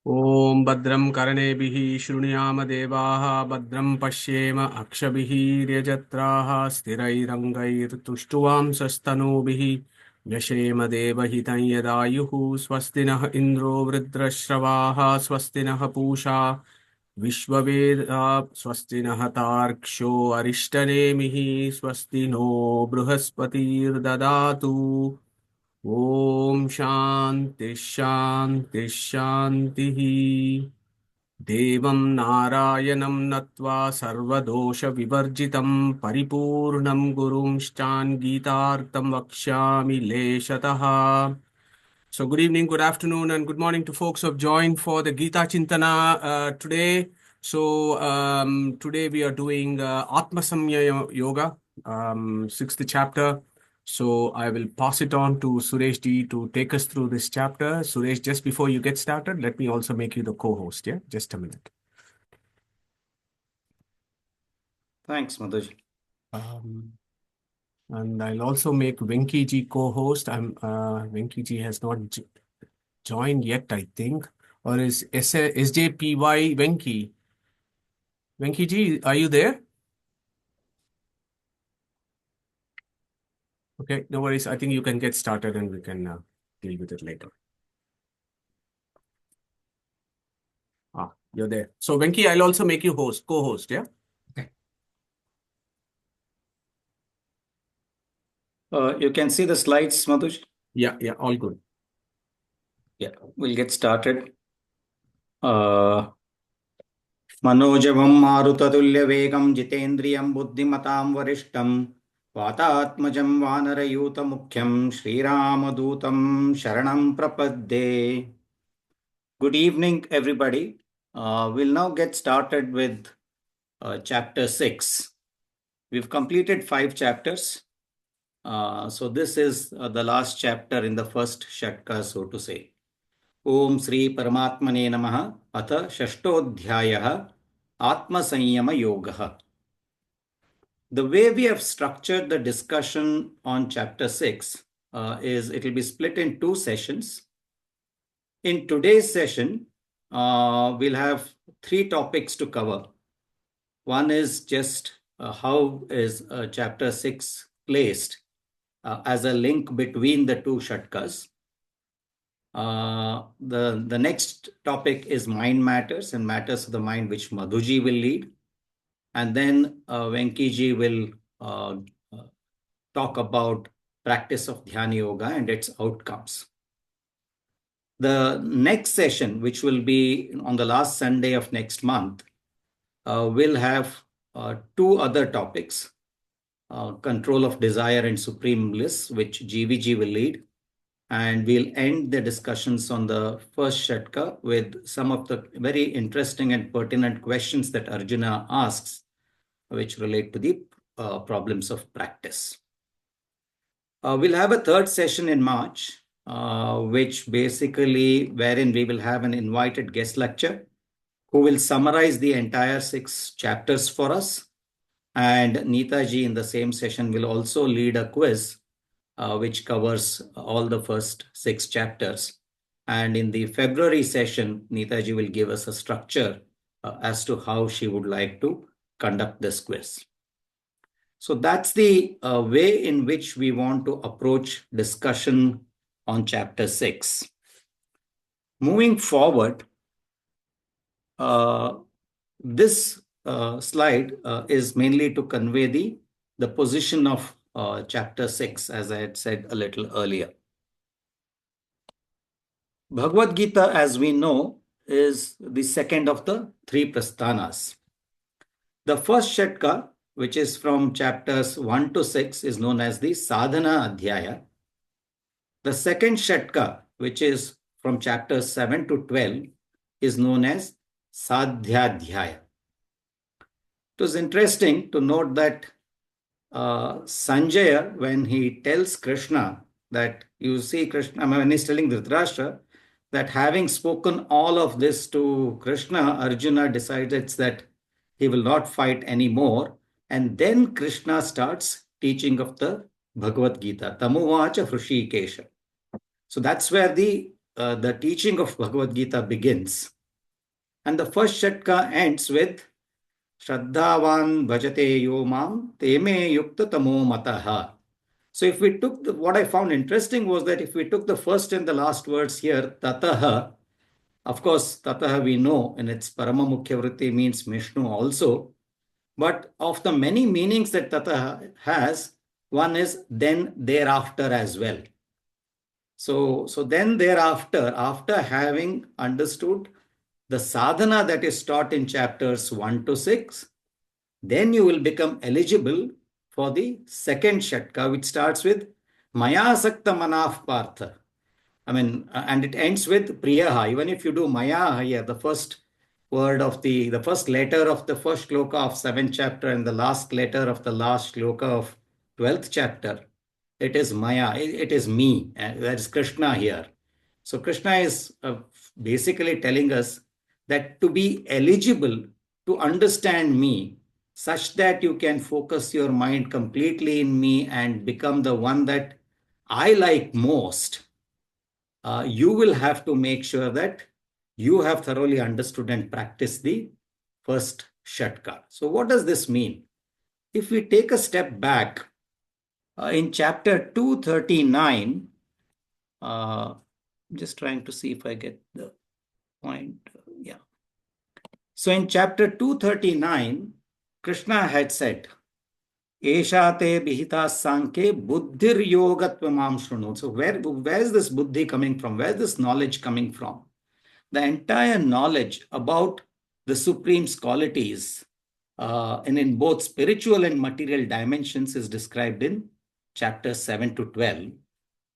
ॐ भद्रं कर्णेभिः शृणुयाम देवाः भद्रं पश्येम अक्षभिः यजत्राः स्थिरैरङ्गैर्तुष्टुवांसस्तनूभिः व्यशेम देवहितं यदायुः स्वस्ति नः इन्द्रो वृद्रश्रवाः स्वस्ति नः पूषा विश्ववेदा स्वस्ति नः तार्क्ष्यो अरिष्टनेमिः स्वस्ति नो बृहस्पतिर्ददातु ॐ शान्ति शान्ति शान्तिः देवं नारायणं नत्वा सर्वदोषविवर्जितं परिपूर्णं गुरुंश्चान् गीतार्थं वक्ष्यामि लेशतः. So good evening, good afternoon, and good morning to folks who have joined for the Gita Chinthana today. So today we are doing Atma Samya Yoga, sixth chapter. So I will pass it on to Suresh ji to take us through this chapter. Suresh, just before you get started, let me also make you the co-host. Yeah, just a minute. Thanks, Madhuj. And I'll also make Venki ji co-host. Venki ji has not joined yet, I think. Or is SJPY Venki? Venki ji, are you there? Okay, no worries. I think you can get started and we can deal with it later. You're there. So Venki, I'll also make you co-host, yeah? Okay. You can see the slides, Madhuj? Yeah, all good. Yeah, we'll get started. मनोजवं मारुततुल्यवेगं जितेन्द्रियं बुद्धिमतां वरिष्ठं वातात्मजं वानरयूतमुख्यं श्रीरामदूतं शरणं प्रपद्ये. Good evening, everybody. We'll now get started with chapter 6. We've completed 5 chapters. So this is the last chapter in the first shatka, so to say. Om Sri Paramatmane Namaha Atha Shashtodhyayaha Atma Sanyama Yogaha. The way we have structured the discussion on chapter 6 is it will be split in 2 sessions. In today's session, we'll have 3 topics to cover. One is just how is chapter 6 placed as a link between the 2 shatkas. The next topic is mind matters and matters of the mind, which Madhuji will lead. And then Venkiji will talk about practice of Dhyana Yoga and its outcomes. The next session, which will be on the last Sunday of next month, will have 2 other topics. Control of desire and supreme bliss, which GVG will lead. And we'll end the discussions on the first shatka with some of the very interesting and pertinent questions that Arjuna asks, which relate to the problems of practice. We'll have a third session in March, which basically wherein we will have an invited guest lecture who will summarize the entire 6 chapters for us. And Neetaji in the same session will also lead a quiz which covers all the first 6 chapters. And in the February session, Neetaji will give us a structure as to how she would like to conduct this quiz. So that's the way in which we want to approach discussion on chapter 6. Moving forward, this slide is mainly to convey the position of chapter 6, as I had said a little earlier. Bhagavad Gita, as we know, is the second of the 3 prasthanas. The first shatka, which is from chapters 1 to 6, is known as the Sadhana Adhyaya. The second shatka, which is from chapters 7 to 12, is known as Sadhyadhyaya. It was interesting to note that Sanjaya, when he tells Krishna that, you see Krishna, when he's telling Dhritarashtra that having spoken all of this to Krishna, Arjuna decides that he will not fight anymore. And then Krishna starts teaching of the Bhagavad Gita, Tamuvacha Hrushikesha. So that's where the teaching of Bhagavad Gita begins. And the first Shatka ends with Shraddhavan bhajate yo mam teme yukta tamo mataha. So if we took what I found interesting was that if we took the first and the last words here, tataha, of course, tataha we know in its Parama Mukhya Vritti means Vishnu also. But of the many meanings that tataha has, one is then thereafter as well. So then thereafter, after having understood the sadhana that is taught in chapters 1 to 6, then you will become eligible for the second Shatka, which starts with Maya Sakta Manaf Partha. And it ends with Priyaha. Even if you do Maya here, the first word of the first letter of the first shloka of 7th chapter and the last letter of the last shloka of 12th chapter, it is Maya, it is me. That is Krishna here. So Krishna is basically telling us that to be eligible to understand me, such that you can focus your mind completely in me and become the one that I like most, you will have to make sure that you have thoroughly understood and practiced the first Shatka. So what does this mean? If we take a step back, in chapter 239, I'm just trying to see if I get the point. Yeah. So in chapter 239, Krishna had said, Esha te bihita sanke buddhir yogatvamam shrunu. So where is this buddhi coming from? Where is this knowledge coming from? The entire knowledge about the Supreme's qualities and in both spiritual and material dimensions is described in chapters 7 to 12.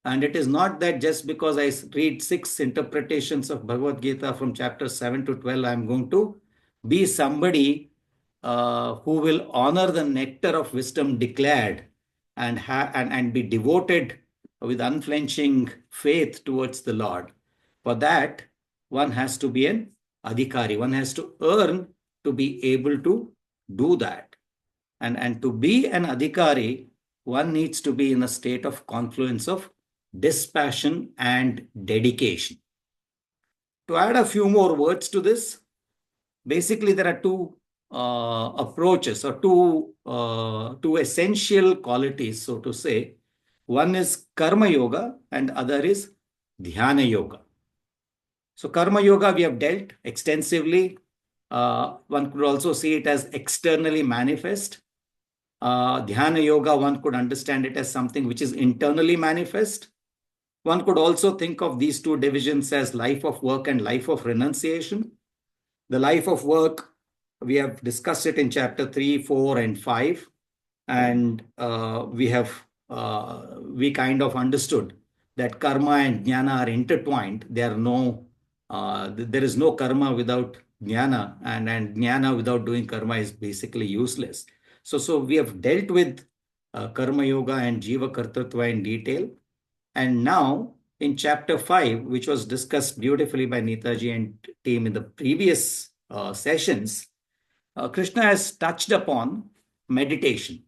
And it is not that just because I read 6 interpretations of Bhagavad Gita from chapters 7 to 12, I'm going to be somebody who will honor the nectar of wisdom declared and be devoted with unflinching faith towards the Lord. For that, one has to be an adhikari. One has to earn to be able to do that. And to be an adhikari, one needs to be in a state of confluence of dispassion and dedication. To add a few more words to this, basically there are two approaches or two essential qualities, so to say. One is karma yoga and other is dhyana yoga. So karma yoga we have dealt extensively. One could also see it as externally manifest. Dhyana yoga, one could understand it as something which is internally manifest. One could also think of these two divisions as life of work and life of renunciation. The life of work, we have discussed it in chapter 3, 4, and 5. And we kind of understood that karma and jnana are intertwined. There is no karma without jnana, and jnana without doing karma is basically useless. So we have dealt with karma yoga and jiva kartatva in detail. And now in chapter 5, which was discussed beautifully by Neetaji and team in the previous sessions, Krishna has touched upon meditation.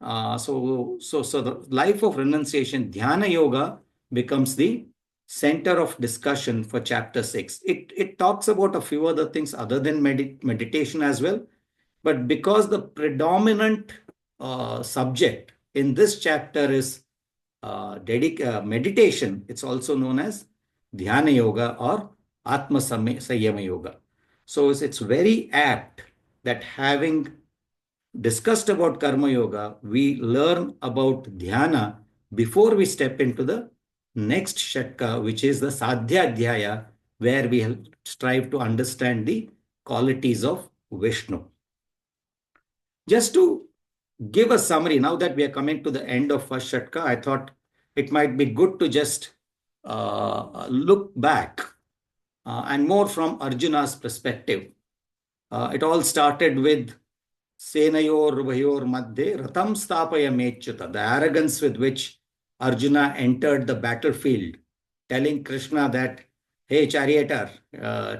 So the life of renunciation, dhyana yoga, becomes the center of discussion for chapter 6. It talks about a few other things other than meditation as well. But because the predominant subject in this chapter is meditation, it's also known as dhyana yoga or atma samyama yoga. So it's very apt that having discussed about karma yoga, we learn about dhyana before we step into the next shatka, which is the sadhya dhyaya, where we strive to understand the qualities of Vishnu. Just to give a summary, now that we are coming to the end of first shatka, I thought it might be good to just look back and more from Arjuna's perspective. It all started with Senayor Vayor Madhye Ratam Stapaya Mechyuta, the arrogance with which Arjuna entered the battlefield, telling Krishna that, hey, charioteer,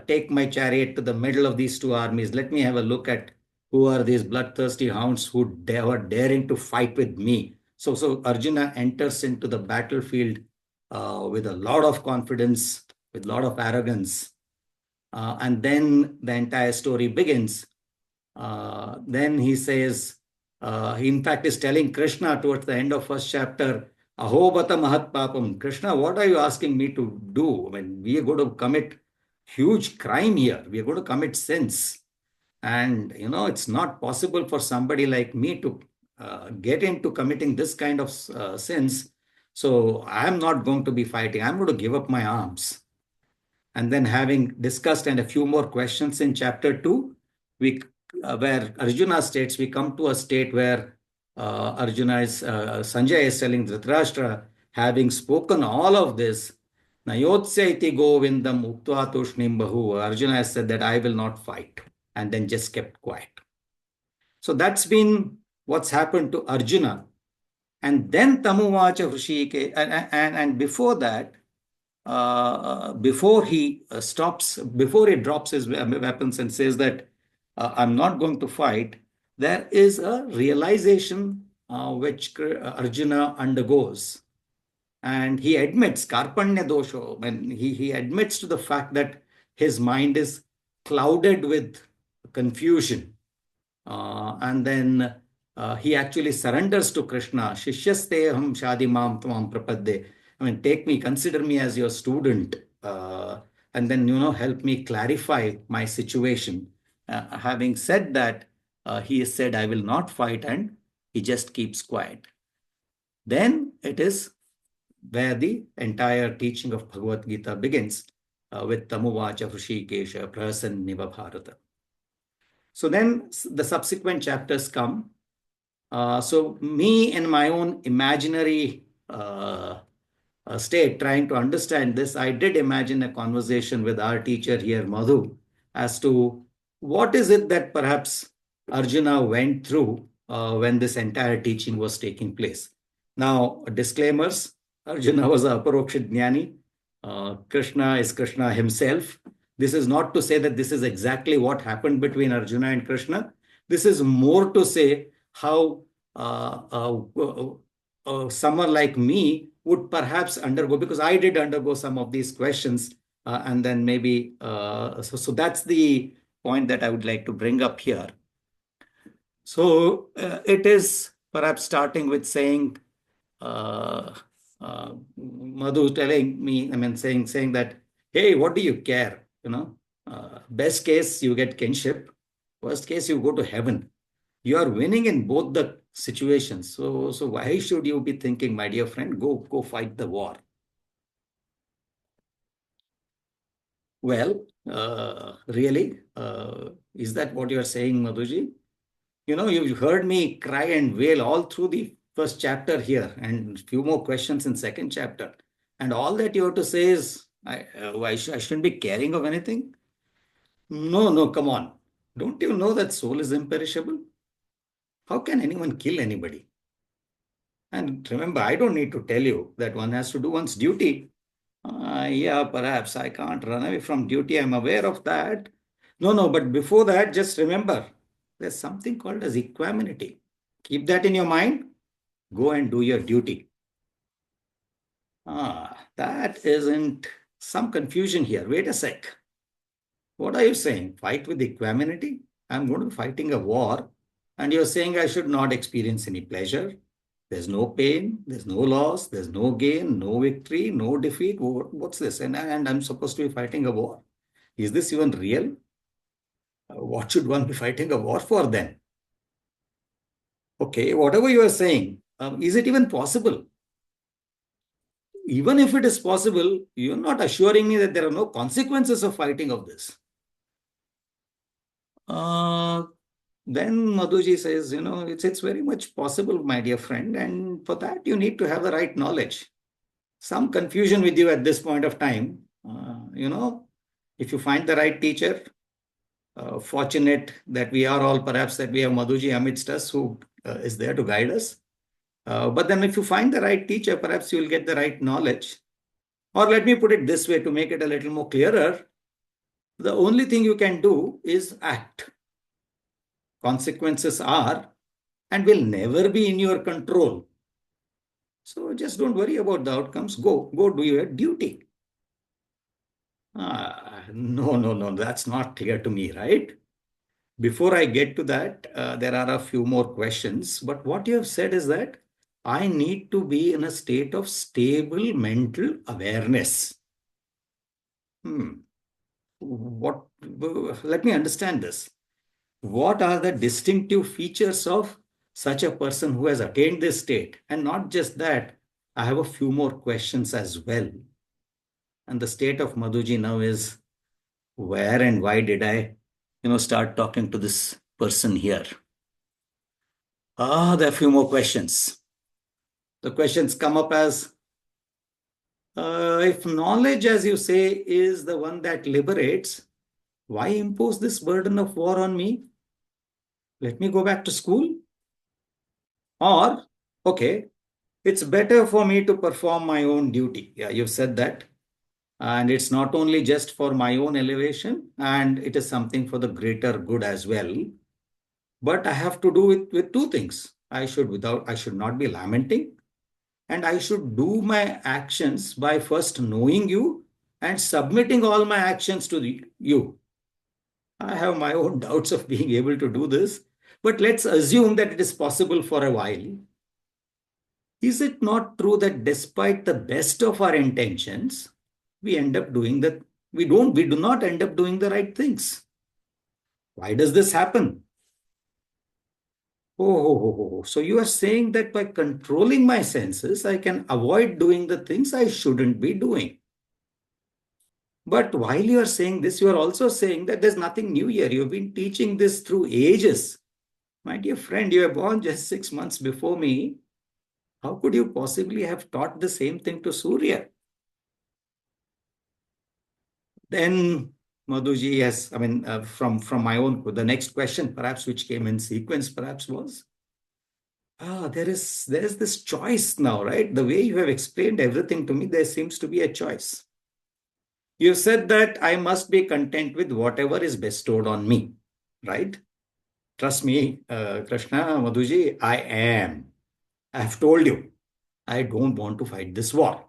take my chariot to the middle of these two armies. Let me have a look at who are these bloodthirsty hounds who were daring to fight with me. So Arjuna enters into the battlefield with a lot of confidence, with a lot of arrogance. And then the entire story begins. Then he says, he in fact is telling Krishna towards the end of first chapter, Ahobata Mahat Papam. Krishna, what are you asking me to do? I mean, we are going to commit huge crime here. We are going to commit sins. And, it's not possible for somebody like me to get into committing this kind of sins. So I'm not going to be fighting. I'm going to give up my arms. And then having discussed and a few more questions in chapter 2, we where Arjuna states, we come to a state where Sanjay is telling Dhritarashtra, having spoken all of this, Nayotsya iti govindam uktva tushnim bahu. Arjuna has said that I will not fight, and then just kept quiet. So that's been what's happened to Arjuna. And then Tamuvacha Vrishike, and before that, before he before he drops his weapons and says that I'm not going to fight, there is a realization which Arjuna undergoes. And he admits, Karpanya dosho, when he admits to the fact that his mind is clouded with confusion. And then he actually surrenders to Krishna. Shishyaste ham shadi mam tvam prapadde. I mean, take me, consider me as your student, and then, help me clarify my situation. Having said that, he has said, I will not fight, and he just keeps quiet. Then it is where the entire teaching of Bhagavad Gita begins with Tamuvacha Hrishikesha Prasanniva Bharata. So then the subsequent chapters come. So me in my own imaginary state, trying to understand this, I did imagine a conversation with our teacher here, Madhu, as to what is it that perhaps Arjuna went through when this entire teaching was taking place. Now, disclaimers, Arjuna was a Aparokshit Jnani. Krishna is Krishna himself. This is not to say that this is exactly what happened between Arjuna and Krishna. This is more to say how someone like me would perhaps undergo, because I did undergo some of these questions, and then maybe, so that's the point that I would like to bring up here. So it is perhaps starting with saying, Madhu telling me, saying that, hey, what do you care? Best case, you get kinship. Worst case, you go to heaven. You are winning in both the situations. So why should you be thinking, my dear friend, go fight the war? Well, really, is that what you are saying, Madhuji? You've heard me cry and wail all through the first chapter here, and a few more questions in second chapter. And all that you have to say is, I shouldn't be caring of anything? No, come on. Don't you know that soul is imperishable? How can anyone kill anybody? And remember, I don't need to tell you that one has to do one's duty. Yeah, perhaps I can't run away from duty. I'm aware of that. No, but before that, just remember, there's something called as equanimity. Keep that in your mind. Go and do your duty. That isn't some confusion here. Wait a sec. What are you saying? Fight with equanimity? I'm going to be fighting a war, and you're saying I should not experience any pleasure. There's no pain, there's no loss, there's no gain, no victory, no defeat. What's this? And I'm supposed to be fighting a war. Is this even real? What should one be fighting a war for then? Okay, whatever you are saying, is it even possible? Even if it is possible, you're not assuring me that there are no consequences of fighting of this. Then Madhuji says, it's very much possible, my dear friend. And for that, you need to have the right knowledge. Some confusion with you at this point of time. If you find the right teacher, fortunate that we are all, perhaps that we have Madhuji amidst us who is there to guide us. But then if you find the right teacher, perhaps you will get the right knowledge. Or let me put it this way to make it a little more clearer. The only thing you can do is act. Consequences are and will never be in your control. So just don't worry about the outcomes. Go do your duty. No. That's not clear to me, right? Before I get to that, there are a few more questions. But what you have said is that I need to be in a state of stable mental awareness. Hmm. What? Let me understand this. What are the distinctive features of such a person who has attained this state? And not just that, I have a few more questions as well. And the state of Madhuji now is, where and why did I, start talking to this person here? There are a few more questions. The questions come up as, if knowledge, as you say, is the one that liberates, why impose this burden of war on me? Let me go back to school. Or, okay, it's better for me to perform my own duty. Yeah, you've said that. And it's not only just for my own elevation, and it is something for the greater good as well. But I have to do it with two things. I should not be lamenting, and I should do my actions by first knowing you and submitting all my actions to you. I have my own doubts of being able to do this, but let's assume that it is possible for a while. Is it not true that despite the best of our intentions, we end up doing that? We do not end up doing the right things. Why does this happen? So you are saying that by controlling my senses, I can avoid doing the things I shouldn't be doing. But while you are saying this, you are also saying that there's nothing new here. You've been teaching this through ages. My dear friend, you were born just 6 months before me. How could you possibly have taught the same thing to Surya? Then Madhuji, yes, I mean, from my own, the next question, perhaps which came in sequence, perhaps was, there is this choice now, right? The way you have explained everything to me, there seems to be a choice. You said that I must be content with whatever is bestowed on me, right? Trust me, Krishna, Madhuji, I am. I have told you, I don't want to fight this war.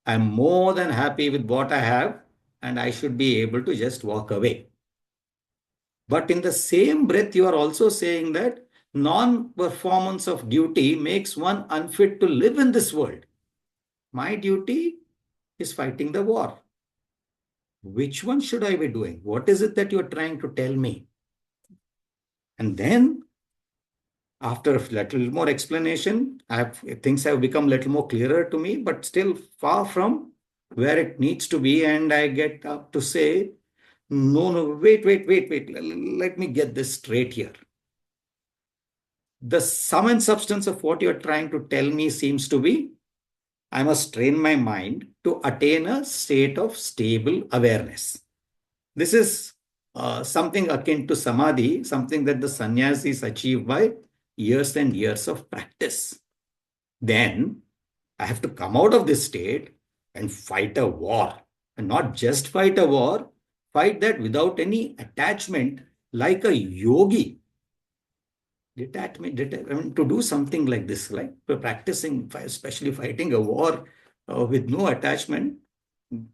I'm more than happy with what I have, and I should be able to just walk away. But in the same breath, you are also saying that non-performance of duty makes one unfit to live in this world. My duty is fighting the war. Which one should I be doing? What is it that you're trying to tell me? And then, after a little more explanation, things have become a little more clearer to me, but still far from where it needs to be. And I get up to say, no, wait. Let me get this straight here. The sum and substance of what you're trying to tell me seems to be, I must train my mind to attain a state of stable awareness. This is something akin to samadhi, something that the sannyasis achieve by years and years of practice. Then I have to come out of this state and fight a war. And not just fight a war, fight that without any attachment, like a yogi. To do something like this, like practicing, especially fighting a war with no attachment,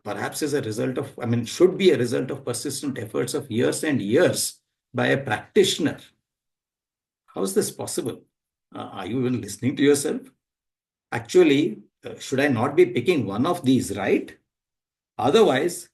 perhaps is a result of, should be a result of persistent efforts of years and years by a practitioner. How is this possible? Are you even listening to yourself? Actually, should I not be picking one of these, right? Otherwise,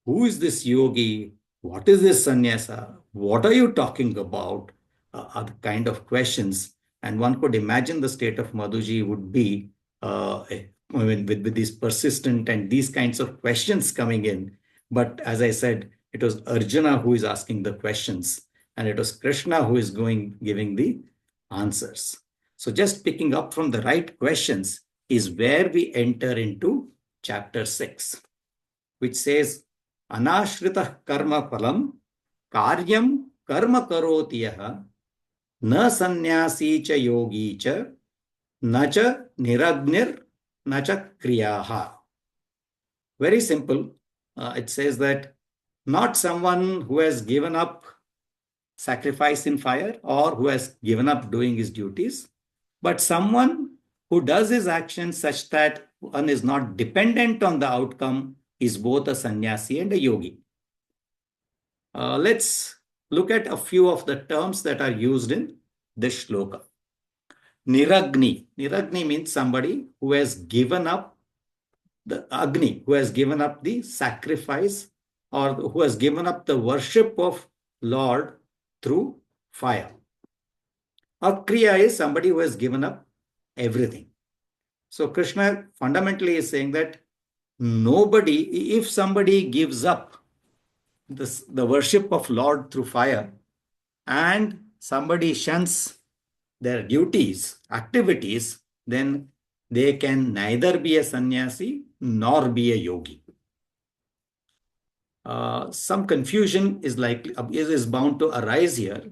who is this yogi? What is this sannyasa? What are you talking about? Are the kind of questions. And one could imagine the state of Madhuji would be with these persistent and these kinds of questions coming in. But as I said, it was Arjuna who is asking the questions, and it was Krishna who is giving the answers. So just picking up from the right questions is where we enter into chapter 6, which says, Anashrita karma palam karyam karma karoti na sannyasi cha yogi cha na cha niragnir na cha kriyaha. Very simple. It says that not someone who has given up sacrifice in fire or who has given up doing his duties, but someone who does his actions such that one is not dependent on the outcome is both a sannyasi and a yogi. Let's look at a few of the terms that are used in this shloka. Niragni. Niragni means somebody who has given up the Agni, who has given up the sacrifice or who has given up the worship of Lord through fire. Akriya is somebody who has given up everything. So Krishna fundamentally is saying that nobody, if somebody gives up the worship of Lord through fire and somebody shuns their duties, activities, then they can neither be a sannyasi nor be a yogi. Some confusion is bound to arise here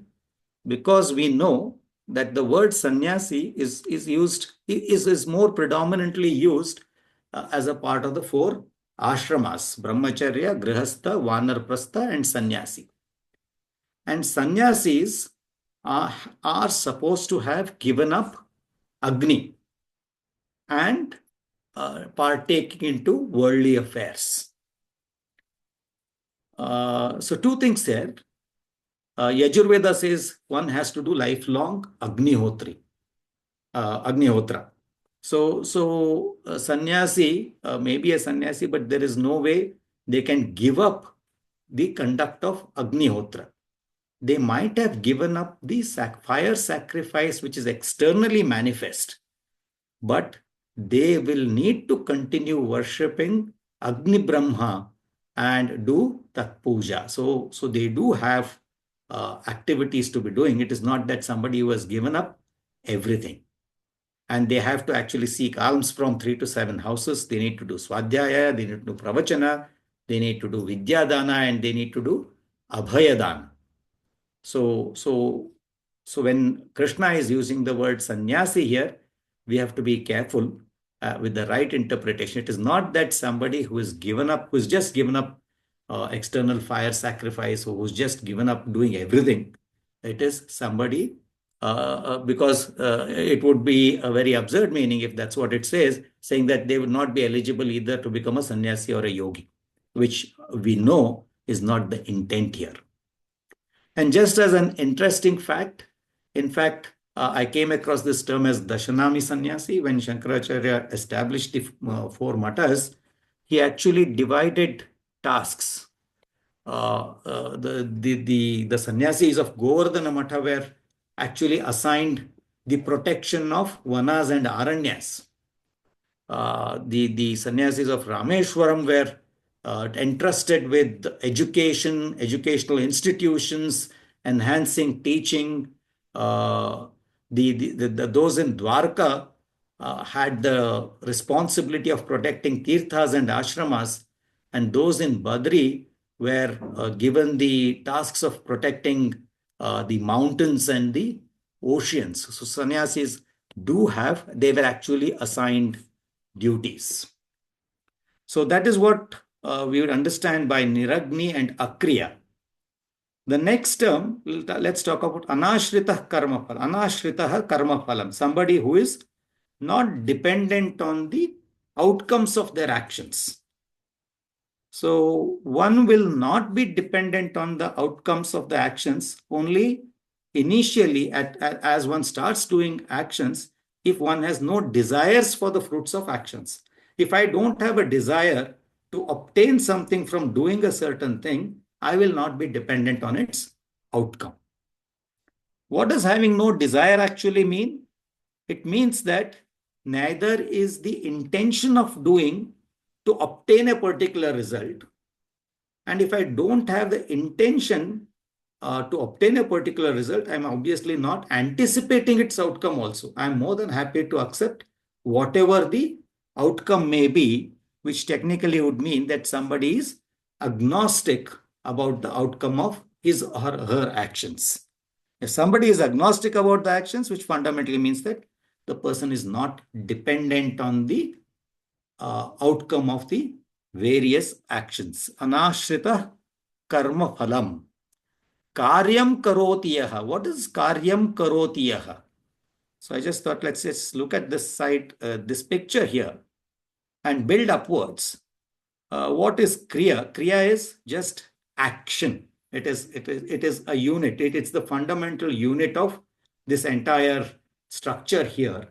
because we know that the word sannyasi is more predominantly used as a part of the four ashramas: brahmacharya, grihastha, vanarprastha, and sannyasi. And sannyasis are supposed to have given up Agni and partaking into worldly affairs. So two things there. Yajurveda says one has to do lifelong Agnihotra. So sannyasi may be a sannyasi, but there is no way they can give up the conduct of Agnihotra. They might have given up the fire sacrifice, which is externally manifest, but they will need to continue worshipping Agni Brahma and do Tat Puja. So they do have activities to be doing. It is not that somebody who has given up everything. And they have to actually seek alms from 3 to 7 houses. They need to do Swadhyaya, they need to do Pravachana, they need to do Vidyadana, and they need to do Abhayadana. So when Krishna is using the word sannyasi here, we have to be careful with the right interpretation. It is not that somebody who has just given up external fire sacrifice, or who's just given up doing everything. It is somebody, because it would be a very absurd meaning if that's what it says, saying that they would not be eligible either to become a sannyasi or a yogi, which we know is not the intent here. And just as an interesting fact, in fact, I came across this term as Dashanami Sannyasi. When Shankaracharya established the four matas, he actually divided tasks. The sannyasis of Govardhana Matha were actually assigned the protection of vanas and aranyas. The sannyasis of Rameshwaram were entrusted with education, educational institutions, enhancing teaching. Those in Dwarka had the responsibility of protecting tirthas and ashramas, and those in Badri were given the tasks of protecting the mountains and the oceans. So sannyasis they were actually assigned duties. So that is what we would understand by Niragni and Akriya. The next term, let's talk about Anashritah Karma Phalam. Anashritah Karma Phalam, somebody who is not dependent on the outcomes of their actions. So one will not be dependent on the outcomes of the actions only initially as one starts doing actions, if one has no desires for the fruits of actions. If I don't have a desire to obtain something from doing a certain thing, I will not be dependent on its outcome. What does having no desire actually mean? It means that neither is the intention of doing to obtain a particular result. And if I don't have the intention to obtain a particular result, I'm obviously not anticipating its outcome also. I'm more than happy to accept whatever the outcome may be, which technically would mean that somebody is agnostic about the outcome of his or her actions. If somebody is agnostic about the actions, which fundamentally means that the person is not dependent on the outcome of the various actions. Anashrita karma phalam. Karyam karotiyaha. What is karyam karotiyaha? So I just thought, let's just look at this side, this picture here, and build upwards. What is kriya? Kriya is just action. It is a unit. It's the fundamental unit of this entire structure here.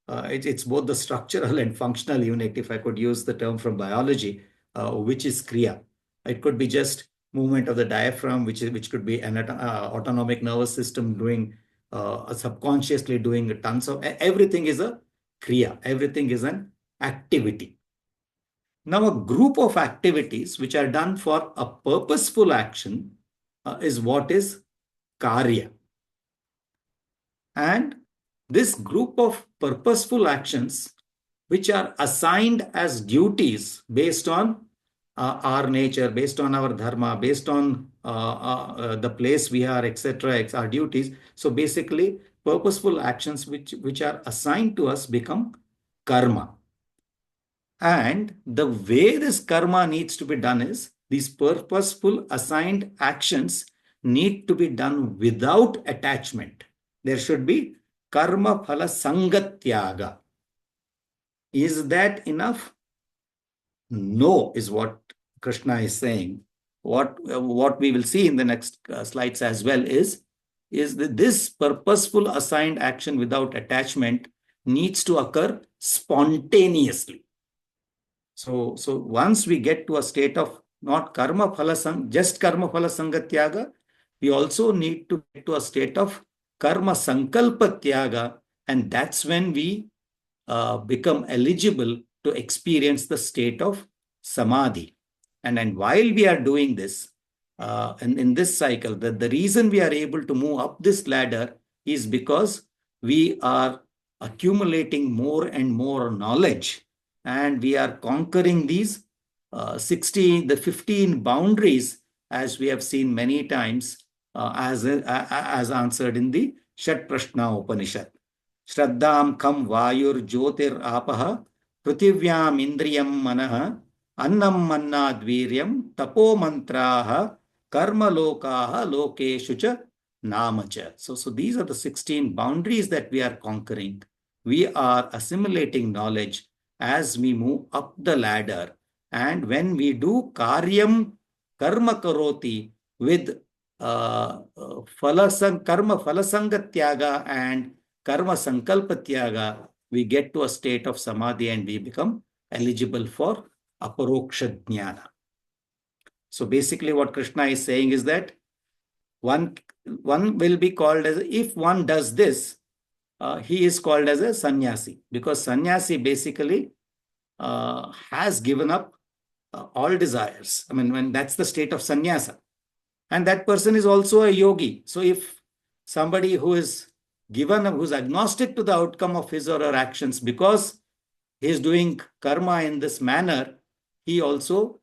It's both the structural and functional unit, if I could use the term from biology, which is Kriya. It could be just movement of the diaphragm, which could be an autonomic nervous system doing subconsciously doing tons of everything is a Kriya. Everything is an activity. Now, a group of activities which are done for a purposeful action is what is Karya. And this group of purposeful actions which are assigned as duties based on our nature, based on our dharma, based on the place we are, etc., our duties. So basically, purposeful actions which are assigned to us become karma. And the way this karma needs to be done is these purposeful assigned actions need to be done without attachment. There should be karma phala sangatyaga. Is that enough? No, is what Krishna is saying. What we will see in the next slides as well is that this purposeful assigned action without attachment needs to occur spontaneously. So once we get to a state of not karma phala just karma phala sangatyaga, we also need to get to a state of karma sankalpa tyaga, and that's when we become eligible to experience the state of samadhi. And while we are doing this, in this cycle, the reason we are able to move up this ladder is because we are accumulating more and more knowledge, and we are conquering these 15 boundaries, as we have seen many times, as answered in the Shat Prashna Upanishad. Shraddham kham vayur jyotir apaha pruthivyam indriyam manaha annam mannadviryam tapo mantraha karma lokaha lokeshu cha namacha. So these are the 16 boundaries that we are conquering. We are assimilating knowledge as we move up the ladder. And when we do karyam karma karoti with karma phalasangatyaga and karma sankalpatyaga, we get to a state of samadhi and we become eligible for aparoksha jnana. So basically what Krishna is saying is that one will be called as, if one does this, he is called as a sannyasi, because sannyasi basically has given up all desires. I mean, when that's the state of sannyasa. And that person is also a yogi. So if somebody who is who's agnostic to the outcome of his or her actions because he is doing karma in this manner, he also,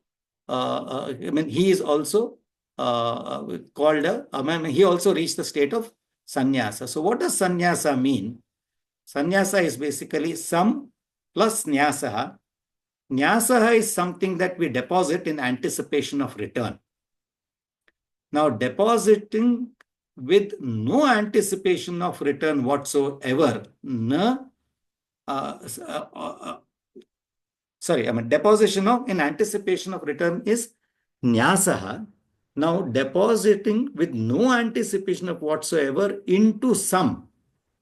he is also called he also reached the state of sannyasa. So what does sannyasa mean? Sannyasa is basically sam plus nyasaha. Nyasaha is something that we deposit in anticipation of return. Now, depositing with no anticipation of return whatsoever, deposition in anticipation of return is nyasaha. Now, depositing with no anticipation of whatsoever into some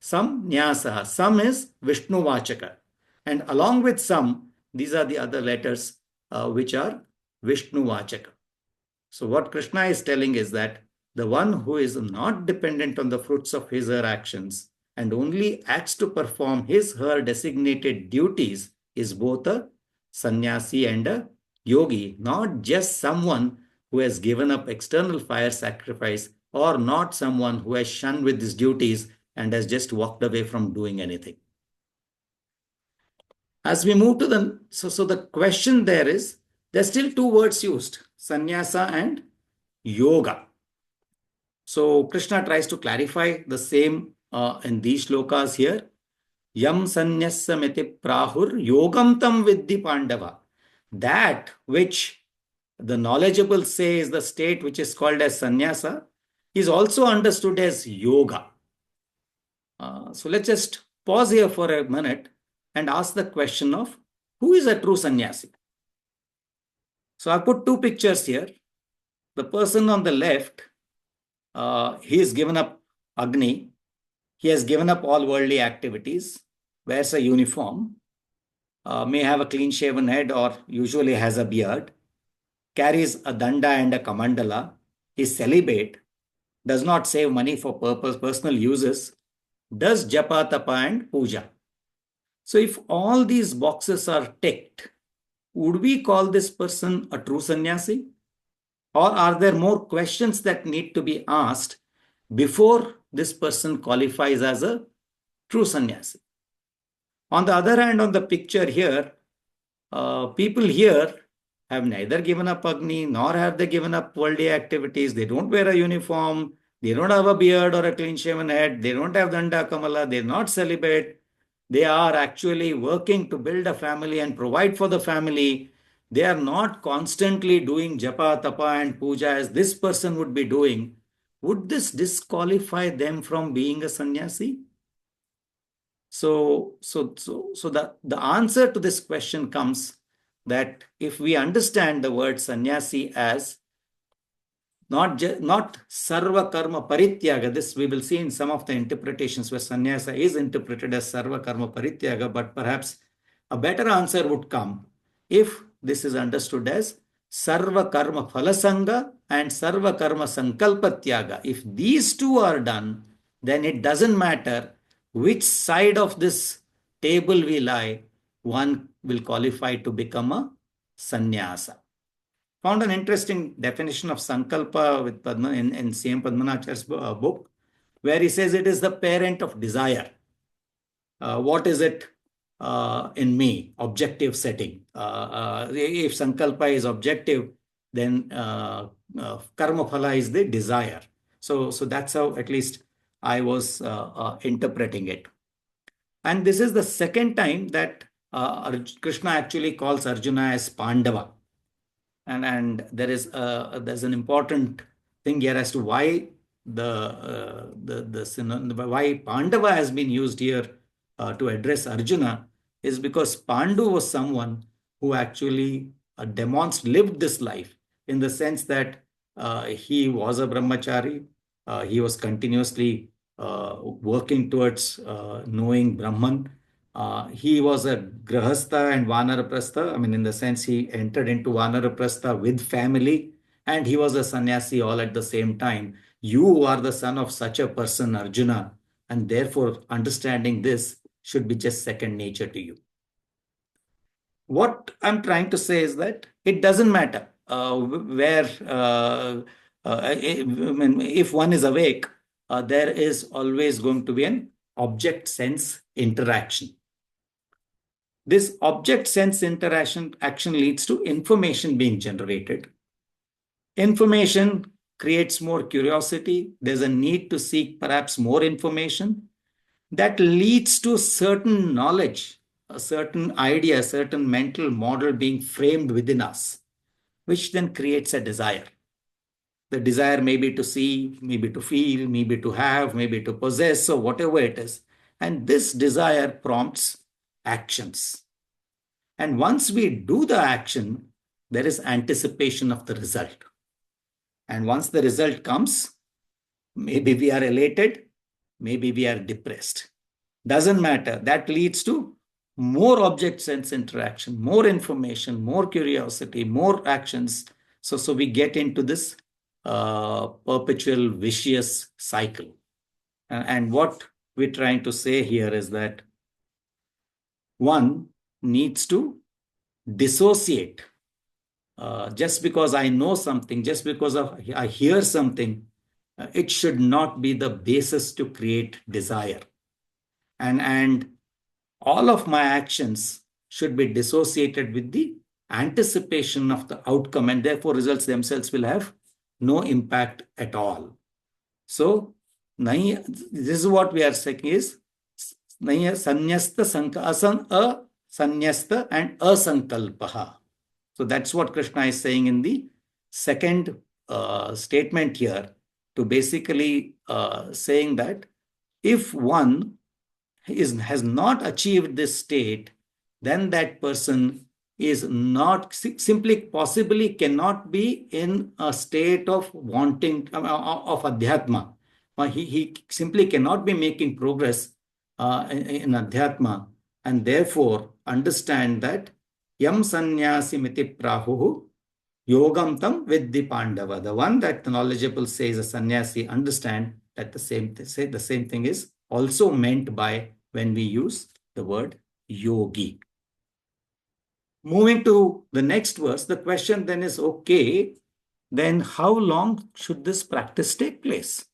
nyasaha. Some is Vishnu Vachaka. And along with some, these are the other letters which are Vishnu Vachaka. So what Krishna is telling is that the one who is not dependent on the fruits of his or her actions and only acts to perform his or her designated duties is both a sannyasi and a yogi, not just someone who has given up external fire sacrifice, or not someone who has shunned with his duties and has just walked away from doing anything. As we move to the question there is, there's still two words used, sannyasa and yoga. So Krishna tries to clarify the same in these shlokas here. Yam sannyassamiti prahur yogam tam viddhi pandava. That which the knowledgeable say is the state which is called as sannyasa is also understood as yoga. So let's just pause here for a minute and ask the question of who is a true sannyasi. So I put two pictures here. the person on the left, he has given up Agni. He has given up all worldly activities, wears a uniform, may have a clean-shaven head or usually has a beard, carries a danda and a kamandala, is celibate, does not save money for personal uses, does japa, tapa and puja. So if all these boxes are ticked, would we call this person a true sannyasi? Or are there more questions that need to be asked before this person qualifies as a true sannyasi? On the other hand, on the picture here, people here have neither given up Agni nor have they given up worldly activities. They don't wear a uniform. They don't have a beard or a clean shaven head. They don't have Danda Kamala. They're not celibate. They are actually working to build a family and provide for the family. They are not constantly doing japa, tapa, and puja as this person would be doing. Would this disqualify them from being a sannyasi? So the answer to this question comes that if we understand the word sannyasi as not sarva karma parityaga, this we will see in some of the interpretations where sannyasa is interpreted as sarva karma parityaga, but perhaps a better answer would come if this is understood as sarva karma phalasanga and sarva karma sankalpatyaga. If these two are done, then it doesn't matter which side of this table we lie, one will qualify to become a sannyasa. Found an interesting definition of sankalpa with Padma in C.M. Padmanachar's book, where he says it is the parent of desire. What is it in me? Objective setting. If sankalpa is objective, then karma phala is the desire. So that's how at least I was interpreting it. And this is the second time that Krishna actually calls Arjuna as Pandava. And there's an important thing here as to why why Pandava has been used here to address Arjuna is because Pandu was someone who actually lived this life in the sense that he was a brahmachari. He was continuously working towards knowing Brahman. He was a grahastha and vanaraprastha. I mean, in the sense he entered into vanaraprastha with family, and he was a sannyasi all at the same time. You are the son of such a person, Arjuna, and therefore understanding this should be just second nature to you. What I'm trying to say is that it doesn't matter if one is awake, there is always going to be an object-sense interaction. This object-sense interaction action leads to information being generated. Information creates more curiosity. There's a need to seek perhaps more information. That leads to certain knowledge, a certain idea, a certain mental model being framed within us, which then creates a desire. The desire may be to see, maybe to feel, maybe to have, maybe to possess, or whatever it is. And this desire prompts actions. And once we do the action, there is anticipation of the result. And once the result comes, maybe we are elated, maybe we are depressed. Doesn't matter. That leads to more object-sense interaction, more information, more curiosity, more actions. So we get into this perpetual vicious cycle. And what we're trying to say here is that one needs to dissociate. Just because I know something, just because I hear something, it should not be the basis to create desire. And all of my actions should be dissociated with the anticipation of the outcome, and therefore results themselves will have no impact at all. So, this is what we are saying is sanyasta sanyasta and asankalpaha. So that's what Krishna is saying in the second statement here, to basically saying that if one has not achieved this state, then that person is not simply possibly cannot be in a state of wanting of adhyatma. He simply cannot be making progress in adhyatma, and therefore understand that yam sannyasi miti prahuhu yogam tam vidhi pandava. The one that the knowledgeable says a sannyasi, understand that the same thing is also meant by when we use the word yogi. Moving to the next verse, the question then is, okay, then how long should this practice take place?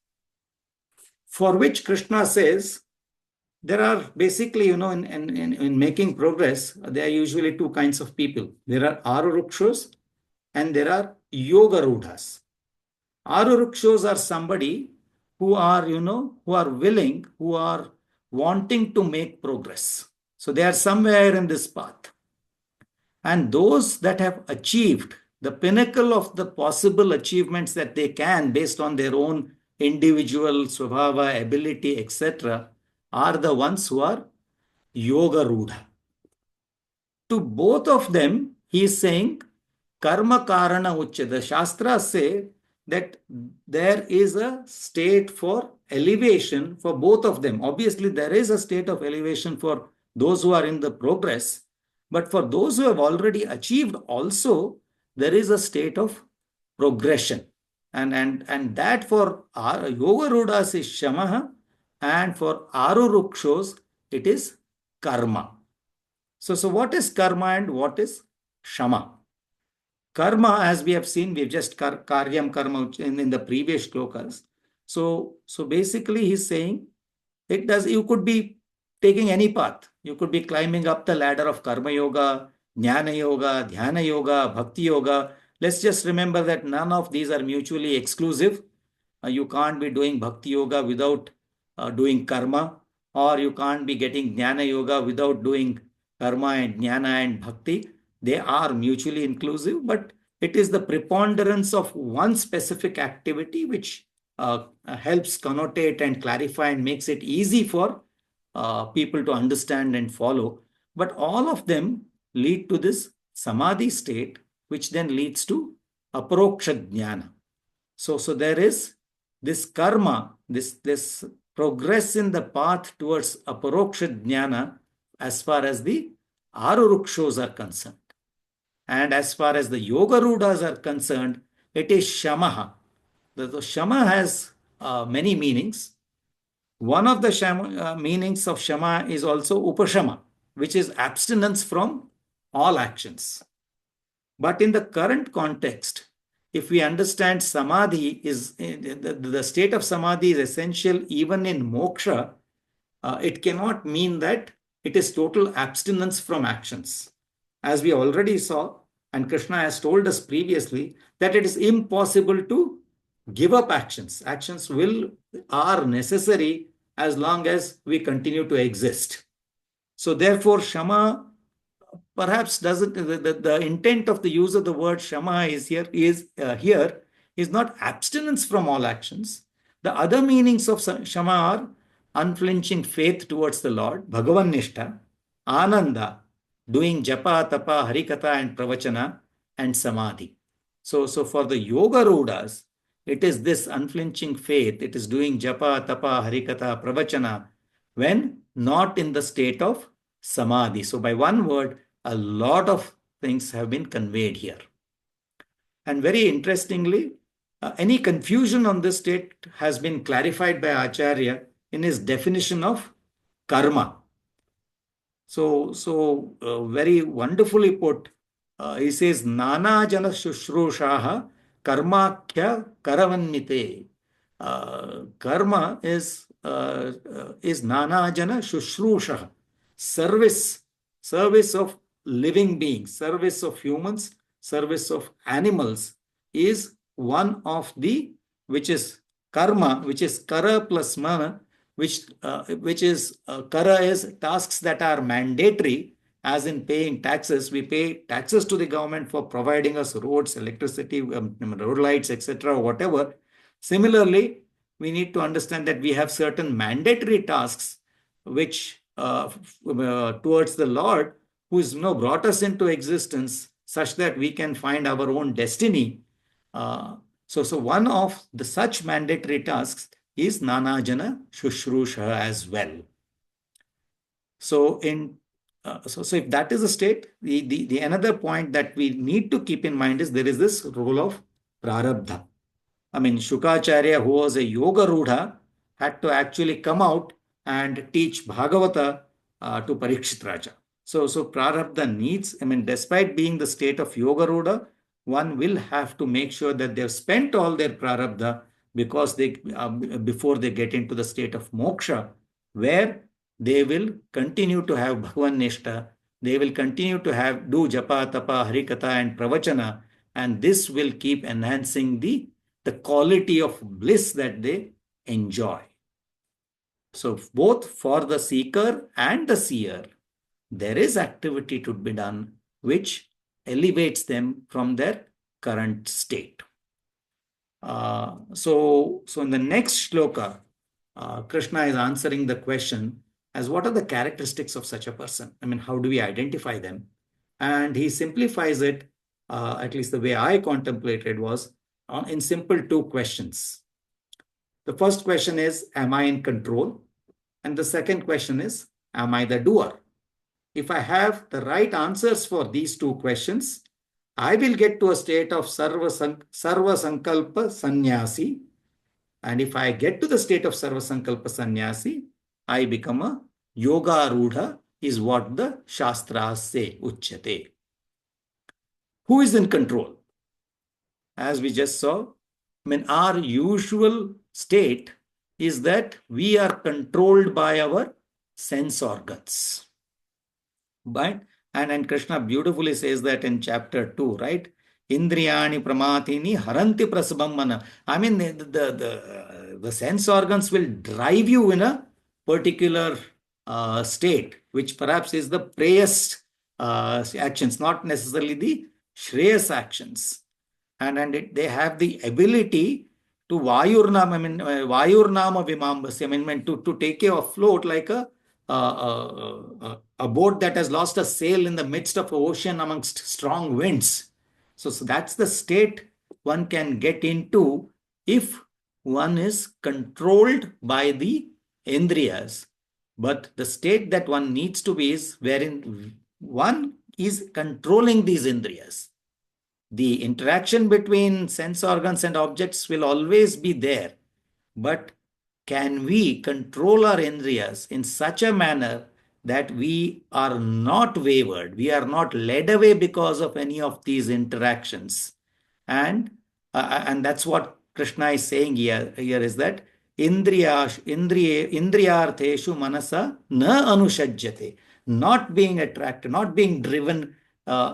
For which Krishna says, there are basically, in making progress, there are usually two kinds of people. There are arurukshos and there are yogarudhas. Arurukshos are somebody who are, who are willing, who are wanting to make progress. So they are somewhere in this path. And those that have achieved the pinnacle of the possible achievements that they can based on their own individual swabhava, ability, etc., are the ones who are yoga rudha. To both of them, he is saying karma karana uchya. The Shastras say that there is a state for elevation for both of them. Obviously, there is a state of elevation for those who are in the progress, but for those who have already achieved also, there is a state of progression. And that for Yoga Rudas is Shamaha, and for Arurukshos, it is Karma. So what is Karma and what is Shama? Karma, as we have seen, we've just karyam karma in the previous shlokas. So basically he's saying you could be taking any path. You could be climbing up the ladder of karma yoga, jnana yoga, dhyana yoga, bhakti yoga. Let's just remember that none of these are mutually exclusive. You can't be doing bhakti yoga without doing karma, or you can't be getting jnana yoga without doing karma and jnana and bhakti. They are mutually inclusive, but it is the preponderance of one specific activity which helps connotate and clarify and makes it easy for people to understand and follow. But all of them lead to this samadhi state, which then leads to aparoksha jnana. So there is this karma, this progress in the path towards aparoksha jnana as far as the arurukshos are concerned. And as far as the yoga rudas are concerned, it is shamaha. The shama has many meanings. One of the meanings of shama is also upashama, which is abstinence from all actions. But in the current context, if we understand samadhi is the state of samadhi is essential even in moksha, it cannot mean that it is total abstinence from actions. As we already saw, and Krishna has told us previously, that it is impossible to give up actions. Actions are necessary as long as we continue to exist. So therefore, Shama perhaps doesn't, the intent of the use of the word Shama is not abstinence from all actions. The other meanings of Shama are unflinching faith towards the Lord, Bhagavan Nishta, Ananda, doing japa, tapa, harikatha and pravachana, and samadhi. So for the yoga rudas, it is this unflinching faith. It is doing japa, tapa, harikatha, pravachana when not in the state of samadhi. So by one word, a lot of things have been conveyed here. And very interestingly, any confusion on this state has been clarified by Acharya in his definition of karma. So very wonderfully put. He says, Nana jana shushrushaha karmakhya karavannite. Karma is Nana jana shushrushaha. Service of living beings, service of humans, service of animals is one of the, which is karma, which is kara plus mana, which is kara is tasks that are mandatory, as in paying taxes. We pay taxes to the government for providing us roads, electricity, road lights, etc., whatever. Similarly, we need to understand that we have certain mandatory tasks which towards the Lord, who is brought us into existence such that we can find our own destiny. So one of the such mandatory tasks is Nanajana Shushrusha as well. So so if that is a state, the another point that we need to keep in mind is there is this role of prarabdha. I mean, Shukacharya, who was a yoga rudha, had to actually come out and teach Bhagavata to Parikshit Raja. So prarabdha needs, I mean, despite being the state of yoga rudha, one will have to make sure that they've spent all their prarabdha because they before they get into the state of moksha, where they will continue to have Bhagavan Nishta, they will continue to have do japa, tapa, harikatha and pravachana, and this will keep enhancing the quality of bliss that they enjoy. So both for the seeker and the seer, there is activity to be done which elevates them from their current state. So in the next shloka, Krishna is answering the question as what are the characteristics of such a person? I mean, how do we identify them? And he simplifies it, at least the way I contemplated was in simple two questions. The first question is, am I in control? And the second question is, am I the doer? If I have the right answers for these two questions, I will get to a state of Sarva Sankalpa Sannyasi. And if I get to the state of Sarva Sankalpa Sannyasi, I become a Yoga Rudha, is what the Shastras say, Uchyate. Who is in control? As we just saw, I mean, our usual state is that we are controlled by our sense organs. Right? And Krishna beautifully says that in chapter 2, right? Indriyani pramatini haranti prasabam mana. I mean, the sense organs will drive you in a particular state, which perhaps is the preyas actions, not necessarily the shreyas actions. And they have the ability to Vayurnama, I mean, Vayurnama Vimambasya, I mean, to take you afloat like a boat that has lost a sail in the midst of the ocean amongst strong winds. So that's the state one can get into if one is controlled by the Indriyas. But the state that one needs to be is wherein one is controlling these Indriyas. The interaction between sense organs and objects will always be there. But can we control our indriyas in such a manner that we are not wavered, we are not led away because of any of these interactions? And that's what Krishna is saying here is that indriyartheshu manasa na anushajyate, not being attracted, not being driven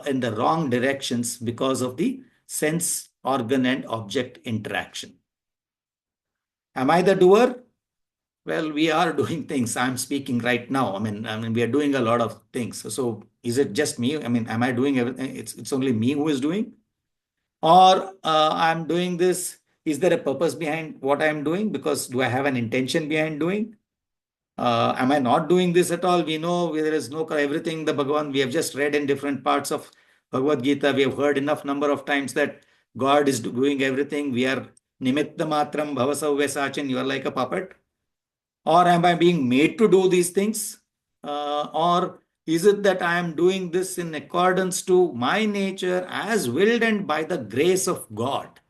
in the wrong directions because of the sense organ and object interaction. Am I the doer? Well, we are doing things. I'm speaking right now. I mean, we are doing a lot of things. So is it just me? I mean, am I doing everything? It's only me who is doing? Or I'm doing this. Is there a purpose behind what I'm doing? Because do I have an intention behind doing? Am I not doing this at all? We know there is no everything the Bhagavan, we have just read in different parts of Bhagavad Gita. We have heard enough number of times that God is doing everything. We are nimitta matram bhavasavvesachin. You are like a puppet. Or am I being made to do these things? Or is it that I am doing this in accordance to my nature as willed and by the grace of God?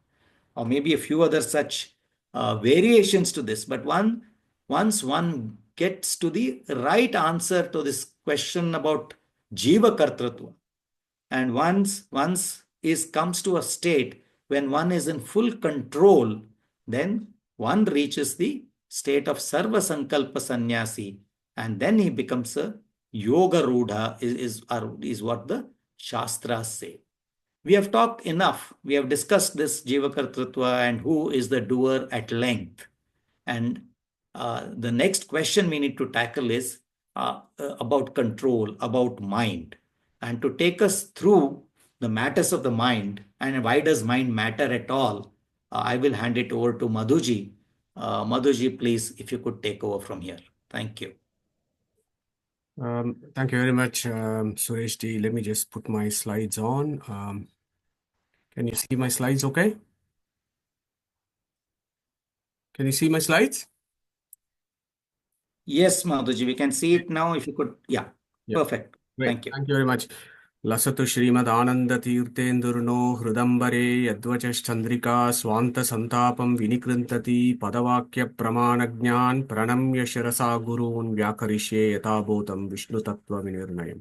Or maybe a few other such variations to this. But once one gets to the right answer to this question about Jiva Kartratva, and once comes to a state when one is in full control, then one reaches the state of Sarva Sankalpa Sannyasi, and then he becomes a Yoga Rudha, is what the Shastras say. We have talked enough. We have discussed this Jiva Kartritva and who is the doer at length. And the next question we need to tackle is about control, about mind. And to take us through the matters of the mind and why does mind matter at all, I will hand it over to Madhuji. Madhuji, please, if you could take over from here. Thank you. Thank you very much, Suresh ji. Let me just put my slides on. Can you see my slides okay? Can you see my slides? Yes, Madhuji, we can see Okay. it now. If you could, yeah, Yeah, perfect. great. Thank you. Thank you very much. Lasatu Srimad Ananda Tirtendurno Hrudambare Yadvachaschandrika Swanta Santapam Vinikrintati Padavakya Pramanagnan Pranamya Shirasa Gurun Vyakarishe Yatabhotam Vishnu Tattva Vinirnayam.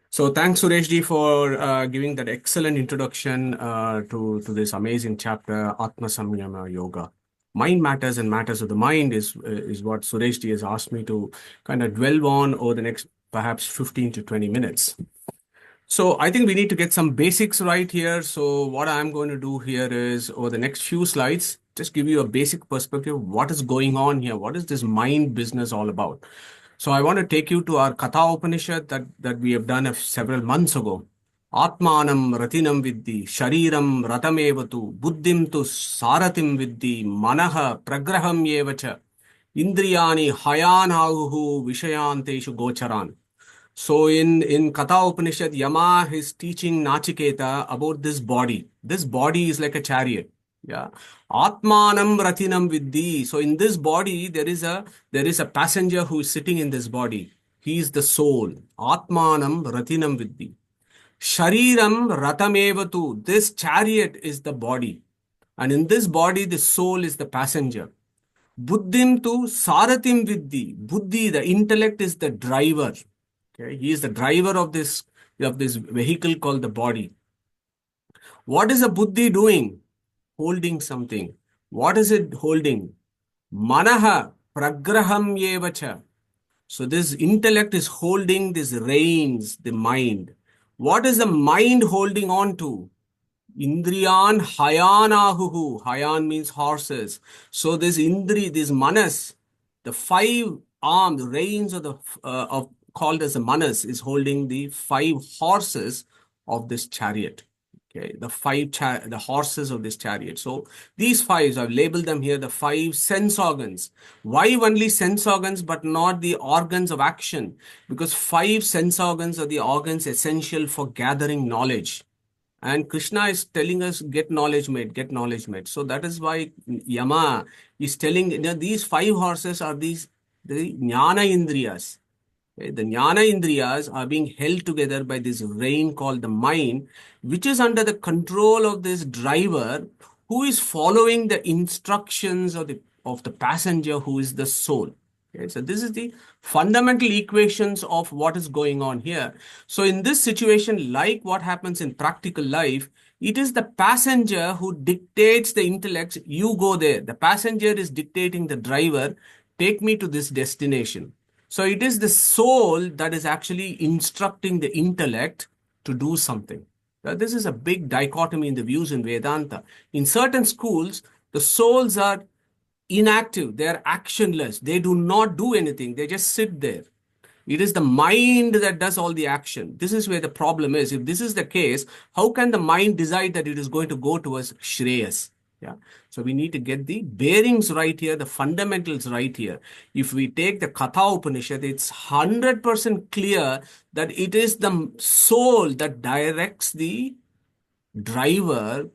So thanks Sureshji for giving that excellent introduction to this amazing chapter, Atma Samyama Yoga. Mind matters and matters of the mind is what Sureshji has asked me to kind of dwell on over the next perhaps 15 to 20 minutes. So I think we need to get some basics right here. So what I'm going to do here is over the next few slides, just give you a basic perspective. What is going on here? What is this mind business all about? So I want to take you to our Katha Upanishad that we have done several months ago. Atmanam ratinam viddhi, shariram ratamevatu, buddhim tu saratim viddhi, manaha pragraham yevacha, indriyani hayanahu vishayanteshu gocharan. So in Katha Upanishad, Yama is teaching Nachiketa about this body. This body is like a chariot. Yeah. Atmanam Ratinam Viddhi. So in this body, there is a passenger who is sitting in this body. He is the soul. Atmanam Ratinam Viddhi. Shariram Ratamevatu. This chariot is the body. And in this body, the soul is the passenger. Buddhim tu saratim viddhi. Buddhi, the intellect, is the driver. Okay, he is the driver of this vehicle called the body. What is a buddhi doing? Holding something. What is it holding? Manaha pragraham yevacha. So this intellect is holding these reins, the mind. What is the mind holding on to? Indriyan hayanahuhu. Hayan means horses. So this manas, the five arms, reins of called as the manas, is holding the five horses of this chariot. Okay, the horses of this chariot. So these five, I've labeled them here, the five sense organs. Why only sense organs but not the organs of action? Because five sense organs are the organs essential for gathering knowledge. And Krishna is telling us, get knowledge made, get knowledge made. So that is why Yama is telling, these five horses are the jnana indriyas. Okay, the jnana indriyas are being held together by this rein called the mind, which is under the control of this driver who is following the instructions of the passenger who is the soul. Okay, so this is the fundamental equations of what is going on here. So in this situation, like what happens in practical life, it is the passenger who dictates the intellect. You go there. The passenger is dictating the driver. Take me to this destination. So it is the soul that is actually instructing the intellect to do something. Now, this is a big dichotomy in the views in Vedanta. In certain schools, the souls are inactive, they're actionless, they do not do anything, they just sit there. It is the mind that does all the action. This is where the problem is. If this is the case, how can the mind decide that it is going to go towards Shreyas? Yeah. So we need to get the bearings right here, the fundamentals right here. If we take the Katha Upanishad, it's 100% clear that it is the soul that directs the driver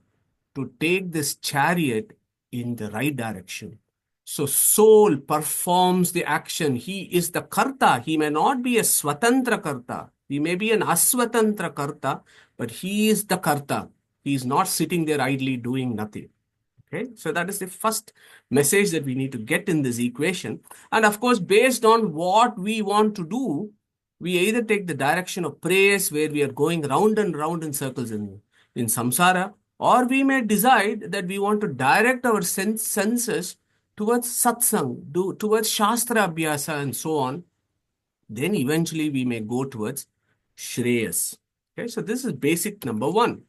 to take this chariot in the right direction. So soul performs the action. He is the karta. He may not be a swatantra karta. He may be an aswatantra karta, but he is the karta. He is not sitting there idly doing nothing. Okay, so that is the first message that we need to get in this equation. And of course, based on what we want to do, we either take the direction of praise, where we are going round and round in circles in samsara, or we may decide that we want to direct our senses towards satsang, towards shastra abhyasa, and so on. Then eventually we may go towards shreyas. Okay, so this is basic number one.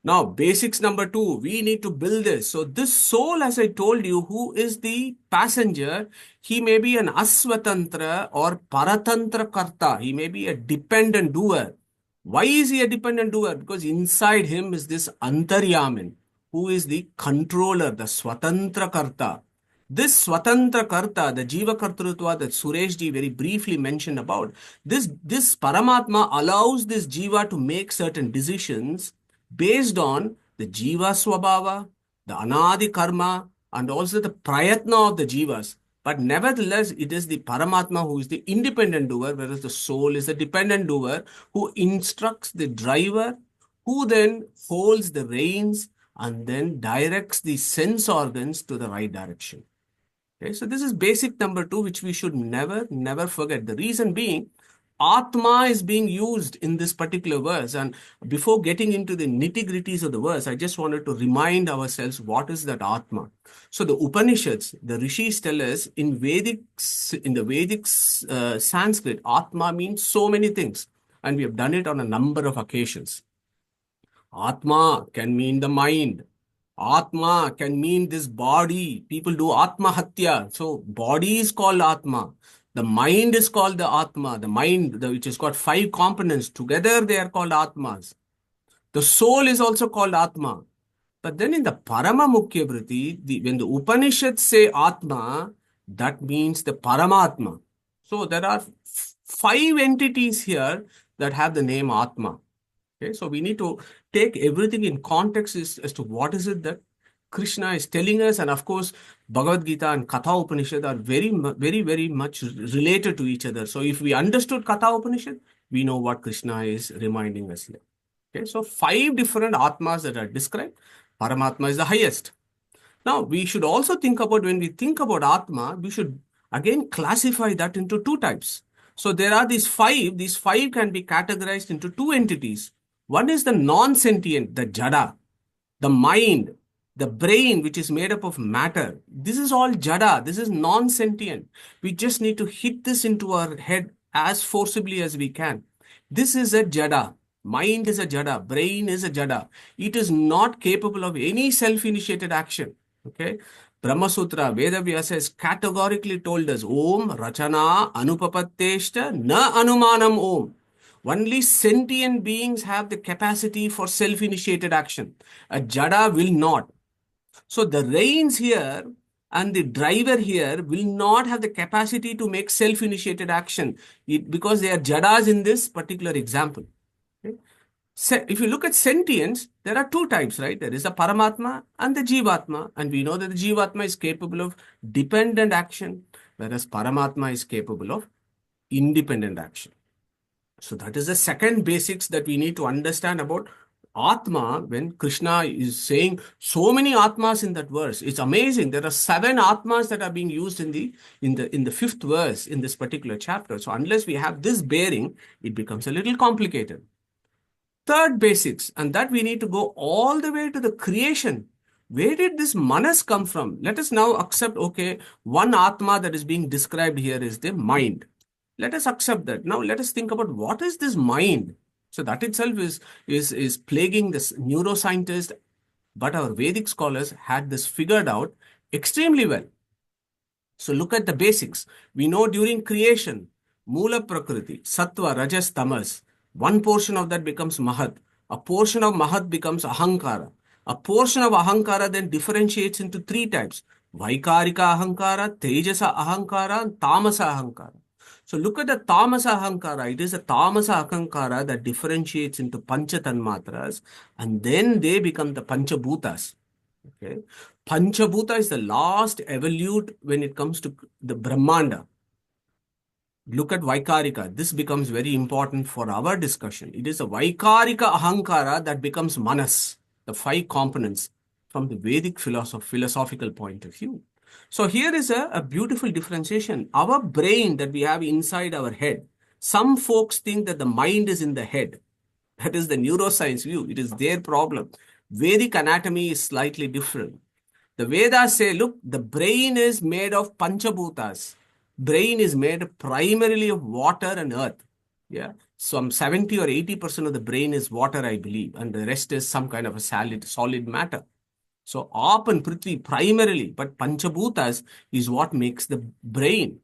Now, basics number two, we need to build this. So this soul, as I told you, who is the passenger, he may be an aswatantra or paratantra karta. He may be a dependent doer. Why is he a dependent doer? Because inside him is this antaryamin, who is the controller, the swatantra karta. This Swatantra Karta, the Jiva Kartrutva that Sureshji very briefly mentioned about, this Paramatma allows this Jiva to make certain decisions based on the Jiva Swabhava, the Anadi Karma, and also the Prayatna of the Jivas. But nevertheless, it is the Paramatma who is the independent doer, whereas the soul is the dependent doer who instructs the driver, who then holds the reins and then directs the sense organs to the right direction. Okay, so this is basic number two, which we should never forget. The reason being, Atma is being used in this particular verse. And before getting into the nitty-gritties of the verse, I just wanted to remind ourselves what is that Atma. So the Upanishads, the Rishis tell us in the Vedic Sanskrit, Atma means so many things. And we have done it on a number of occasions. Atma can mean the mind. Atma can mean this body. People do Atma Hatya. So body is called Atma. The mind is called the Atma. The mind, which has got five components. Together they are called Atmas. The soul is also called Atma. But then in the Parama Mukhya Vritti, when the Upanishads say Atma, that means the Paramatma. So there are five entities here that have the name Atma. Okay, so we need to take everything in context as to what is it that Krishna is telling us. And of course, Bhagavad Gita and Katha Upanishad are very much related to each other. So if we understood Katha Upanishad, we know what Krishna is reminding us here. Okay, so five different Atmas that are described. Paramatma is the highest. Now, we should also think about, when we think about Atma, we should again classify that into two types. So there are these five can be categorized into two entities. One is the non-sentient, the jada, the mind, the brain, which is made up of matter. This is all jada. This is non-sentient. We just need to hit this into our head as forcibly as we can. This is a jada. Mind is a jada. Brain is a jada. It is not capable of any self-initiated action. Okay. Brahma Sutra, Veda Vyasa has categorically told us, Om Rachana Anupapatteshta Na Anumanam Om. Only sentient beings have the capacity for self-initiated action. A jada will not. So the reins here and the driver here will not have the capacity to make self-initiated action because they are jadas in this particular example. Okay? If you look at sentience, there are two types, right? There is the Paramatma and the Jivatma. And we know that the Jivatma is capable of dependent action, whereas Paramatma is capable of independent action. So that is the second basics that we need to understand about Atma. When Krishna is saying so many Atmas in that verse, it's amazing. There are 7 Atmas that are being used in the fifth verse in this particular chapter. So unless we have this bearing, it becomes a little complicated. Third basics, and that we need to go all the way to the creation. Where did this manas come from? Let us now accept, okay, one Atma that is being described here is the mind. Let us accept that. Now let us think about what is this mind. So that itself is plaguing this neuroscientist, but our Vedic scholars had this figured out extremely well. So look at the basics. We know during creation, Mula Prakriti, Sattva, Rajas, Tamas, one portion of that becomes Mahat. A portion of Mahat becomes Ahankara. A portion of Ahankara then differentiates into 3 types. Vaikarika Ahankara, Tejasa Ahankara, and Tamasa Ahankara. So look at the Tamasa Ahankara. It is a Tamasa Ahankara that differentiates into Pancha Tanmatras, and then they become the Panchabhutas. Okay. Panchabhuta is the last evolute when it comes to the Brahmanda. Look at Vaikarika. This becomes very important for our discussion. It is a Vaikarika Ahankara that becomes Manas, the 5 components from the Vedic philosophical point of view. So here is a beautiful differentiation. Our brain that we have inside our head, some folks think that the mind is in the head. That is the neuroscience view. It is their problem. Vedic anatomy is slightly different. The Vedas say, look, the brain is made of Panchabhutas. Brain is made primarily of water and earth. Yeah. Some 70 or 80% of the brain is water, I believe, and the rest is some kind of a solid matter. So Aap and Prithvi primarily, but Panchabhutas is what makes the brain.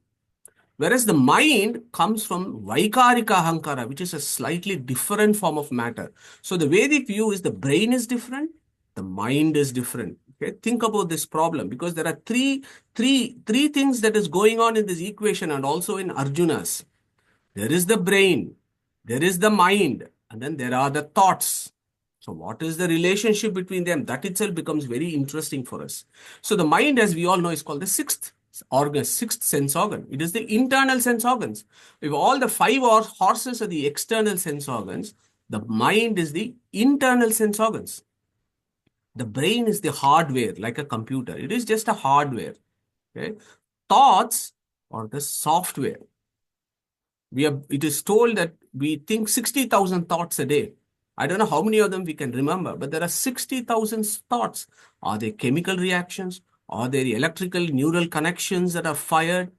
Whereas the mind comes from Vaikarika Ahankara, which is a slightly different form of matter. So the Vedic view is the brain is different, the mind is different. Okay, think about this problem, because there are three things that is going on in this equation and also in Arjuna's. There is the brain, there is the mind, and then there are the thoughts. So, what is the relationship between them? That itself becomes very interesting for us. So, the mind, as we all know, is called the sixth organ, sixth sense organ. It is the internal sense organs. If all the five horses are the external sense organs, the mind is the internal sense organs. The brain is the hardware, like a computer. It is just a hardware. Okay? Thoughts are the software. It is told that we think 60,000 thoughts a day. I don't know how many of them we can remember, but there are 60,000 thoughts. Are they chemical reactions? Are there electrical neural connections that are fired?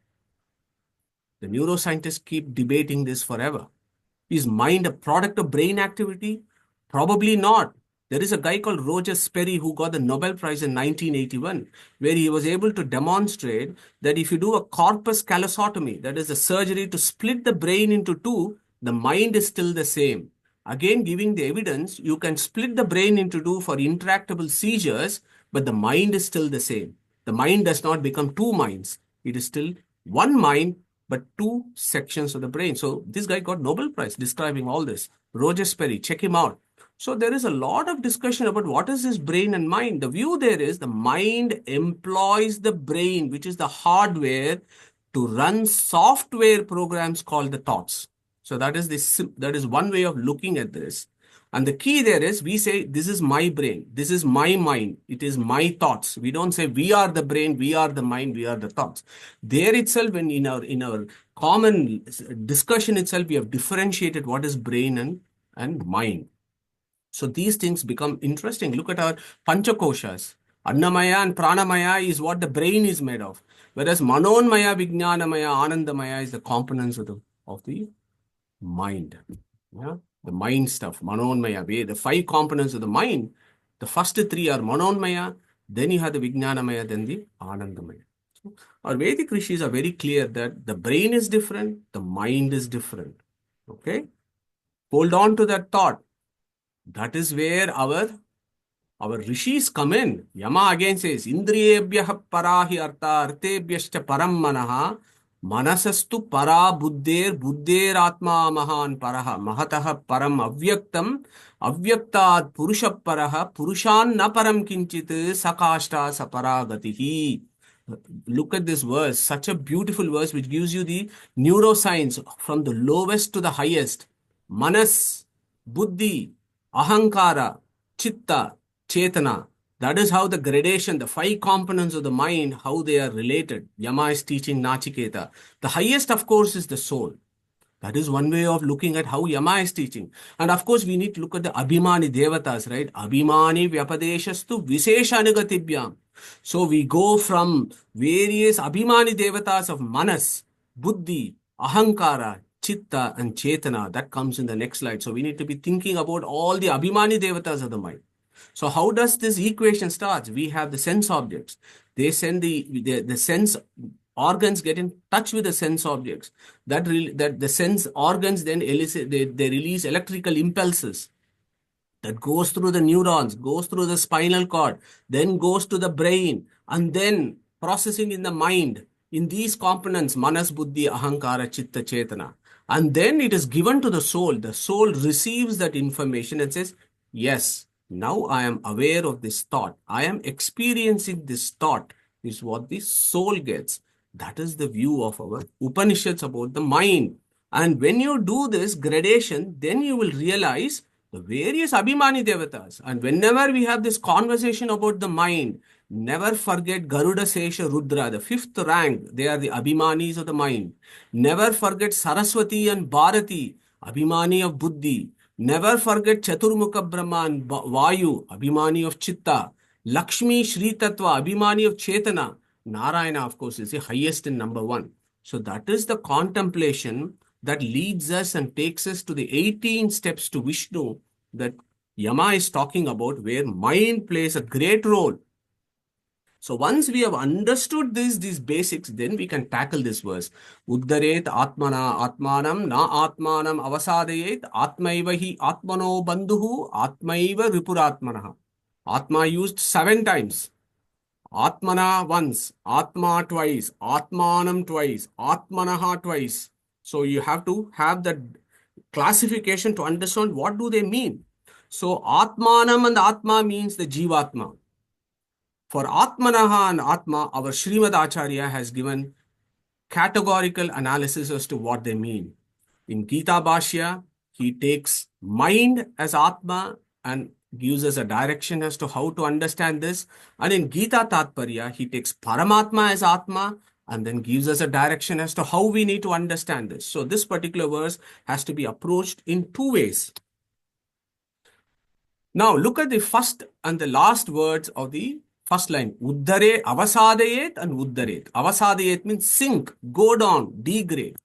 The neuroscientists keep debating this forever. Is mind a product of brain activity? Probably not. There is a guy called Roger Sperry who got the Nobel Prize in 1981, where he was able to demonstrate that if you do a corpus callosotomy, that is a surgery to split the brain into two, the mind is still the same. Again, giving the evidence, you can split the brain into two for intractable seizures, but the mind is still the same. The mind does not become two minds. It is still one mind, but two sections of the brain. So this guy got Nobel Prize describing all this. Roger Sperry, check him out. So there is a lot of discussion about what is this brain and mind. The view there is the mind employs the brain, which is the hardware, to run software programs called the thoughts. So that is one way of looking at this. And the key there is we say, this is my brain, this is my mind, it is my thoughts. We don't say we are the brain, we are the mind, we are the thoughts. There itself, when in our common discussion itself, we have differentiated what is brain and mind. So these things become interesting. Look at our Panchakoshas. Annamaya and Pranamaya is what the brain is made of. Whereas Manonmaya, Vijnanamaya, Anandamaya is the components of the mind. Yeah? The mind stuff, Manonmaya. The five components of the mind, the first three are Manonmaya, then you have the Vijnanamaya, then the Anandamaya. So our Vedic rishis are very clear that the brain is different, the mind is different. Okay? Hold on to that thought. That is where our rishis come in. Yama again says, Indriyebhyah parahi artha artebhyashcha param manaha manasastu para buddher atma mahan paraha mahatah param avyaktam avyaktat purusha paraha purushan na param kinchit sakashta saparagatihi. Look at this verse, such a beautiful verse which gives you the neuroscience from the lowest to the highest. Manas, buddhi, ahankara, chitta, Chetana. That is how the gradation, the five components of the mind, how they are related. Yama is teaching Nachiketa. The highest, of course, is the soul. That is one way of looking at how Yama is teaching. And of course, we need to look at the Abhimani Devatas, right? Abhimani Vyapadeshastu Visheshanugatibyam. So we go from various Abhimani Devatas of Manas, Buddhi, Ahankara, Chitta, and Chetana. That comes in the next slide. So we need to be thinking about all the Abhimani Devatas of the mind. So how does this equation start? We have the sense objects. They send the sense organs get in touch with the sense objects. That the sense organs then elicit, they release electrical impulses that goes through the neurons, goes through the spinal cord, then goes to the brain, and then processing in the mind. In these components, manas, buddhi, ahankara, chitta, chetana. And then it is given to the soul. The soul receives that information and says, yes, now I am aware of this thought. I am experiencing this thought, is what the soul gets. That is the view of our Upanishads about the mind. And when you do this gradation, then you will realize the various Abhimani Devatas. And whenever we have this conversation about the mind, never forget Garuda Sesha Rudra, the fifth rank. They are the Abhimanis of the mind. Never forget Saraswati and Bharati, Abhimani of Buddhi. Never forget Chaturmukha Brahman, Vayu, Abhimani of Chitta. Lakshmi Shri Tattva, Abhimani of Chetana. Narayana, of course, is the highest in number one. So that is the contemplation that leads us and takes us to the 18 steps to Vishnu that Yama is talking about, where mind plays a great role. So once we have understood these basics, then we can tackle this verse. Uddaret atmana atmanam na atmanam avasadayet atmaiva hi atmano bandhuhu atmaiva ripuratmanaha. Atma used 7 times. Atmana once, Atma twice, Atmanam twice, Atmanaha twice. So you have to have that classification to understand what do they mean. So Atmanam and Atma means the Jivatma. For Atmanaha and Atma, our Srimad Acharya has given categorical analysis as to what they mean. In Gita Bhashya, he takes mind as Atma and gives us a direction as to how to understand this. And in Gita Tatparya, he takes Paramatma as Atma and then gives us a direction as to how we need to understand this. So this particular verse has to be approached in two ways. Now look at the first and the last words of the first line. Uddare, avasadayet and uddaret. Avasadayet means sink, go down, degrade.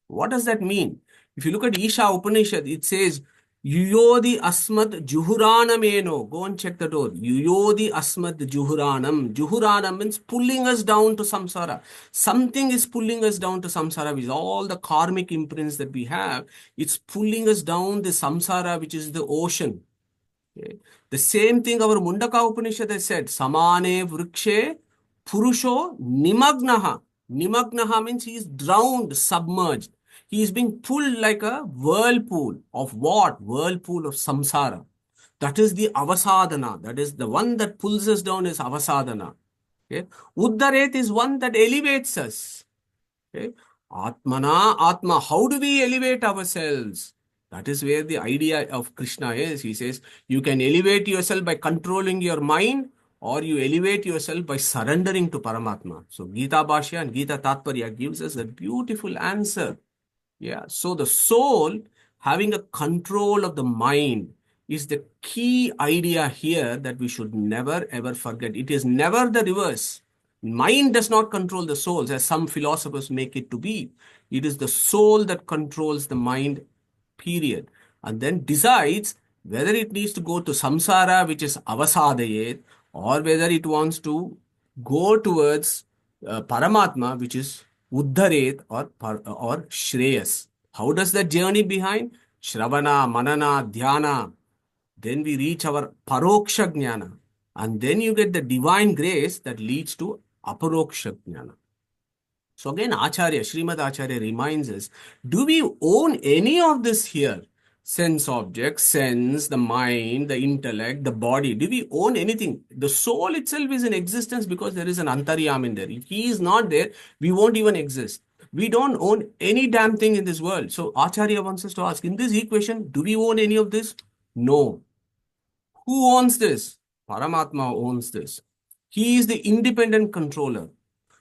What does that mean? If you look at Isha Upanishad, it says, Yuyodi asmat juhuranameno. Go and check that out. Yuyodi asmat juhuranam. Juhuranam means pulling us down to samsara. Something is pulling us down to samsara, which is all the karmic imprints that we have. It's pulling us down the samsara, which is the ocean. Okay. The same thing our Mundaka Upanishad has said, Samane Vrikshe Purusho Nimagnaha. Nimagnaha means he is drowned, submerged. He is being pulled like a whirlpool of what? Whirlpool of samsara. That is the avasadana. That is the one that pulls us down is avasadana. Okay. Uddaret is one that elevates us. Okay. Atmana, Atma. How do we elevate ourselves? That is where the idea of Krishna is. He says, you can elevate yourself by controlling your mind, or you elevate yourself by surrendering to Paramatma. So Gita Bhashya and Gita Tatparya gives us a beautiful answer. Yeah. So the soul having a control of the mind is the key idea here that we should never ever forget. It is never the reverse. Mind does not control the souls, as some philosophers make it to be. It is the soul that controls the mind, period. And then decides whether it needs to go to samsara, which is avasadayet, or whether it wants to go towards Paramatma, which is Uddharet or Shreyas. How does that journey behind? Shravana, Manana, Dhyana. Then we reach our Paroksha Jnana. And then you get the divine grace that leads to Aparoksha Jnana. So again, Acharya, Srimad Acharya reminds us, do we own any of this here? Sense objects, sense, the mind, the intellect, the body. Do we own anything? The soul itself is in existence because there is an antaryam in there. If he is not there, we won't even exist. We don't own any damn thing in this world. So Acharya wants us to ask, in this equation, do we own any of this? No. Who owns this? Paramatma owns this. He is the independent controller.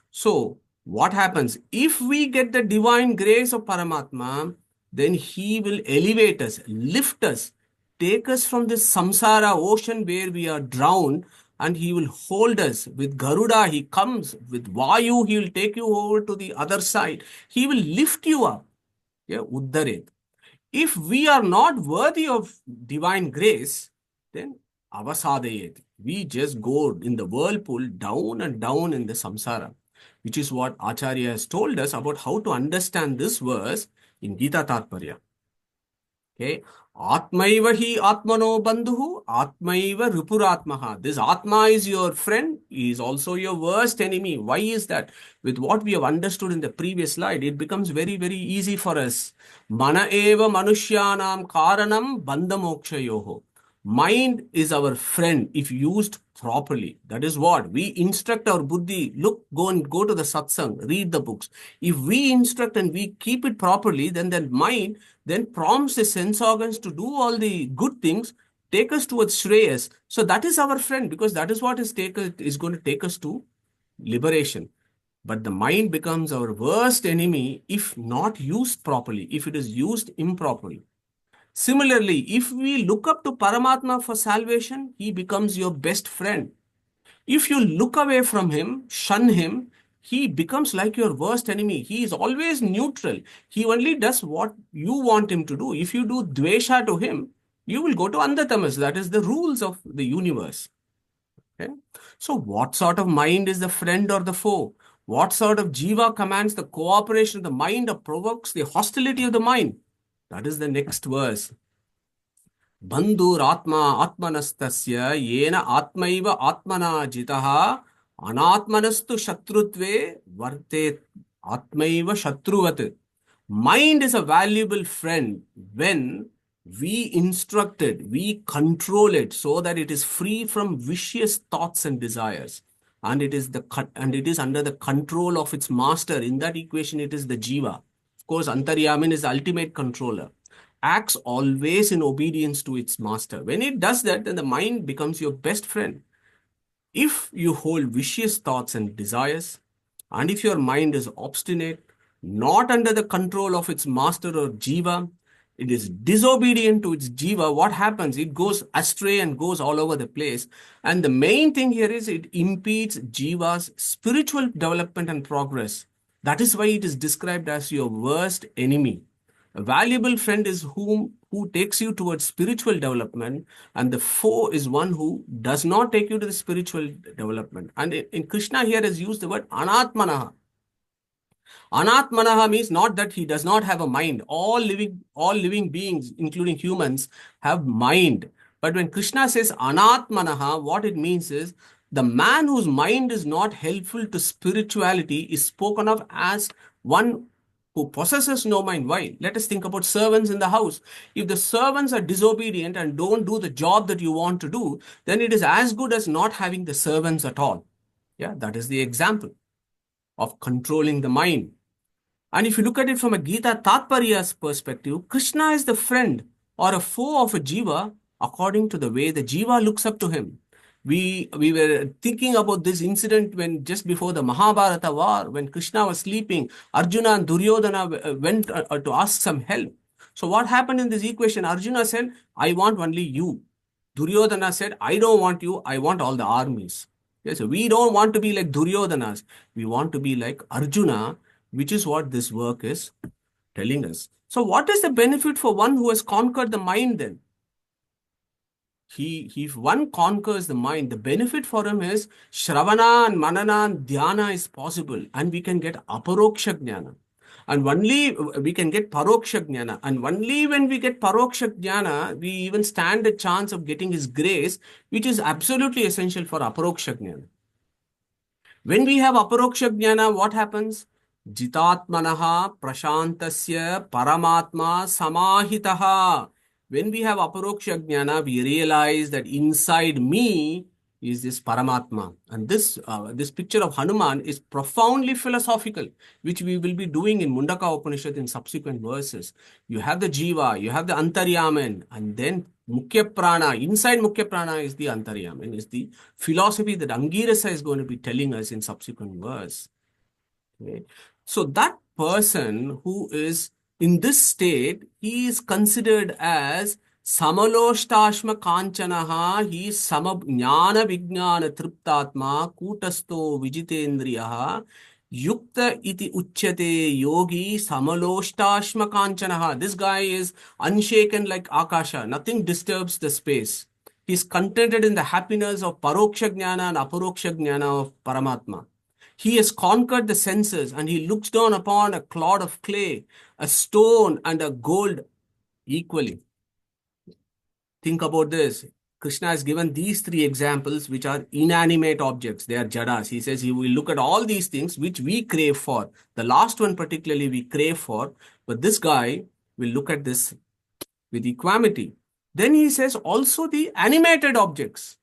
So, what happens? If we get the divine grace of Paramatma, then he will elevate us, lift us, take us from this samsara ocean where we are drowned, and he will hold us. With Garuda, he comes. With Vayu, he will take you over to the other side. He will lift you up. Yeah, Uddaret. If we are not worthy of divine grace, then avasadayet. We just go in the whirlpool down and down in the samsara, which is what Acharya has told us about how to understand this verse in Gita Tatparya. Okay. Atmaiva hi atmano bandhu, atmaiva rupuratmaha. This Atma is your friend, he is also your worst enemy. Why is that? With what we have understood in the previous slide, it becomes very, very easy for us. Mana eva manushyanam karanam bandhamokshayoho. Mind is our friend if used properly. That is what we instruct our buddhi. Look, go to the satsang, read the books. If we instruct and we keep it properly, then that mind then prompts the sense organs to do all the good things, take us towards Shreyas. So that is our friend because that is what is going to take us to liberation. But the mind becomes our worst enemy if not used properly, if it is used improperly. Similarly, if we look up to Paramatma for salvation, he becomes your best friend. If you look away from him, shun him, he becomes like your worst enemy. He is always neutral. He only does what you want him to do. If you do dvesha to him, you will go to Andhatamas. That is the rules of the universe. Okay? So, what sort of mind is the friend or the foe? What sort of jiva commands the cooperation of the mind or provokes the hostility of the mind? That is the next verse. Bandhuratma atmanastasya yena atmaiva atmana jitaha Anatmanastu shatrutve varte atmaiva shatruvat. Mind is a valuable friend when we instruct it, we control it so that it is free from vicious thoughts and desires. And it is under the control of its master. In that equation, it is the jiva. Of course, Antaryamin is the ultimate controller. Acts always in obedience to its master. When it does that, then the mind becomes your best friend. If you hold vicious thoughts and desires, and if your mind is obstinate, not under the control of its master or jiva, it is disobedient to its jiva, what happens? It goes astray and goes all over the place. And the main thing here is it impedes jiva's spiritual development and progress. That is why it is described as your worst enemy. A valuable friend is who takes you towards spiritual development, and the foe is one who does not take you to the spiritual development. And in Krishna here has used the word anatmanaha. Anatmanaha means not that he does not have a mind. All living beings, including humans, have mind. But when Krishna says anatmanaha, what it means is the man whose mind is not helpful to spirituality is spoken of as one who possesses no mind. Why? Let us think about servants in the house. If the servants are disobedient and don't do the job that you want to do, then it is as good as not having the servants at all. Yeah, that is the example of controlling the mind. And if you look at it from a Gita Tatparya's perspective, Krishna is the friend or a foe of a jiva according to the way the jiva looks up to him. We were thinking about this incident when just before the Mahabharata war, when Krishna was sleeping, Arjuna and Duryodhana went to ask some help. So what happened in this equation? Arjuna said, I want only you. Duryodhana said, I don't want you, I want all the armies. Yes, so we don't want to be like Duryodhanas. We want to be like Arjuna, which is what this work is telling us. So, what is the benefit for one who has conquered the mind then? If one conquers the mind, the benefit for him is Shravana and Manana and Dhyana is possible, and we can get Aparoksha Jnana. And only we can get Paroksha Jnana. And only when we get Paroksha Jnana, we even stand a chance of getting his grace, which is absolutely essential for Aparoksha Jnana. When we have aparoksha jnana, what happens? Jitatmanaha prashantasya paramatma samahitaha. When we have aparoksha jnana, we realize that inside me is this paramatma. And this picture of Hanuman is profoundly philosophical, which we will be doing in Mundaka Upanishad in subsequent verses. You have the jiva, you have the antaryaman, and then Mukhya Prana. Inside Mukhya Prana is the Antaryaman, is the philosophy that Angirasa is going to be telling us in subsequent verse. Okay. So that person who is in this state, he is considered as Samaloshtashma Kanchanaha, he is Samajnana Vijnana Triptatma, Kutasto Vijitendriyaha, Yukta iti uchyate yogi Samaloshtashma Kanchanaha. This guy is unshaken like Akasha, nothing disturbs the space. He is contented in the happiness of Paroksha Jnana and Aparoksha Jnana of Paramatma. He has conquered the senses and he looks down upon a clod of clay, a stone, and a gold equally. Think about this. Krishna has given these three examples, which are inanimate objects. They are jadas. He says he will look at all these things which we crave for. The last one, particularly, we crave for. But this guy will look at this with equanimity. Then he says also the animated objects.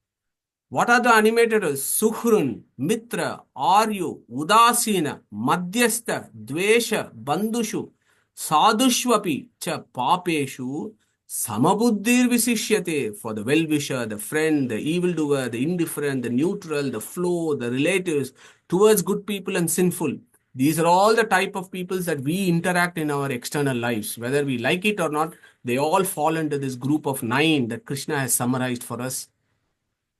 What are the animators? Suhrun, Mitra, Aryu, Udasina, Madhyastha, Dvesha, Bandushu, Sadhushvapi, Cha Papeshu, Samabuddhir Visishyate. For the well-wisher, the friend, the evildoer, the indifferent, the neutral, the flow, the relatives, towards good people and sinful. These are all the type of peoples that we interact in our external lives. Whether we like it or not, they all fall into this group of 9 that Krishna has summarized for us.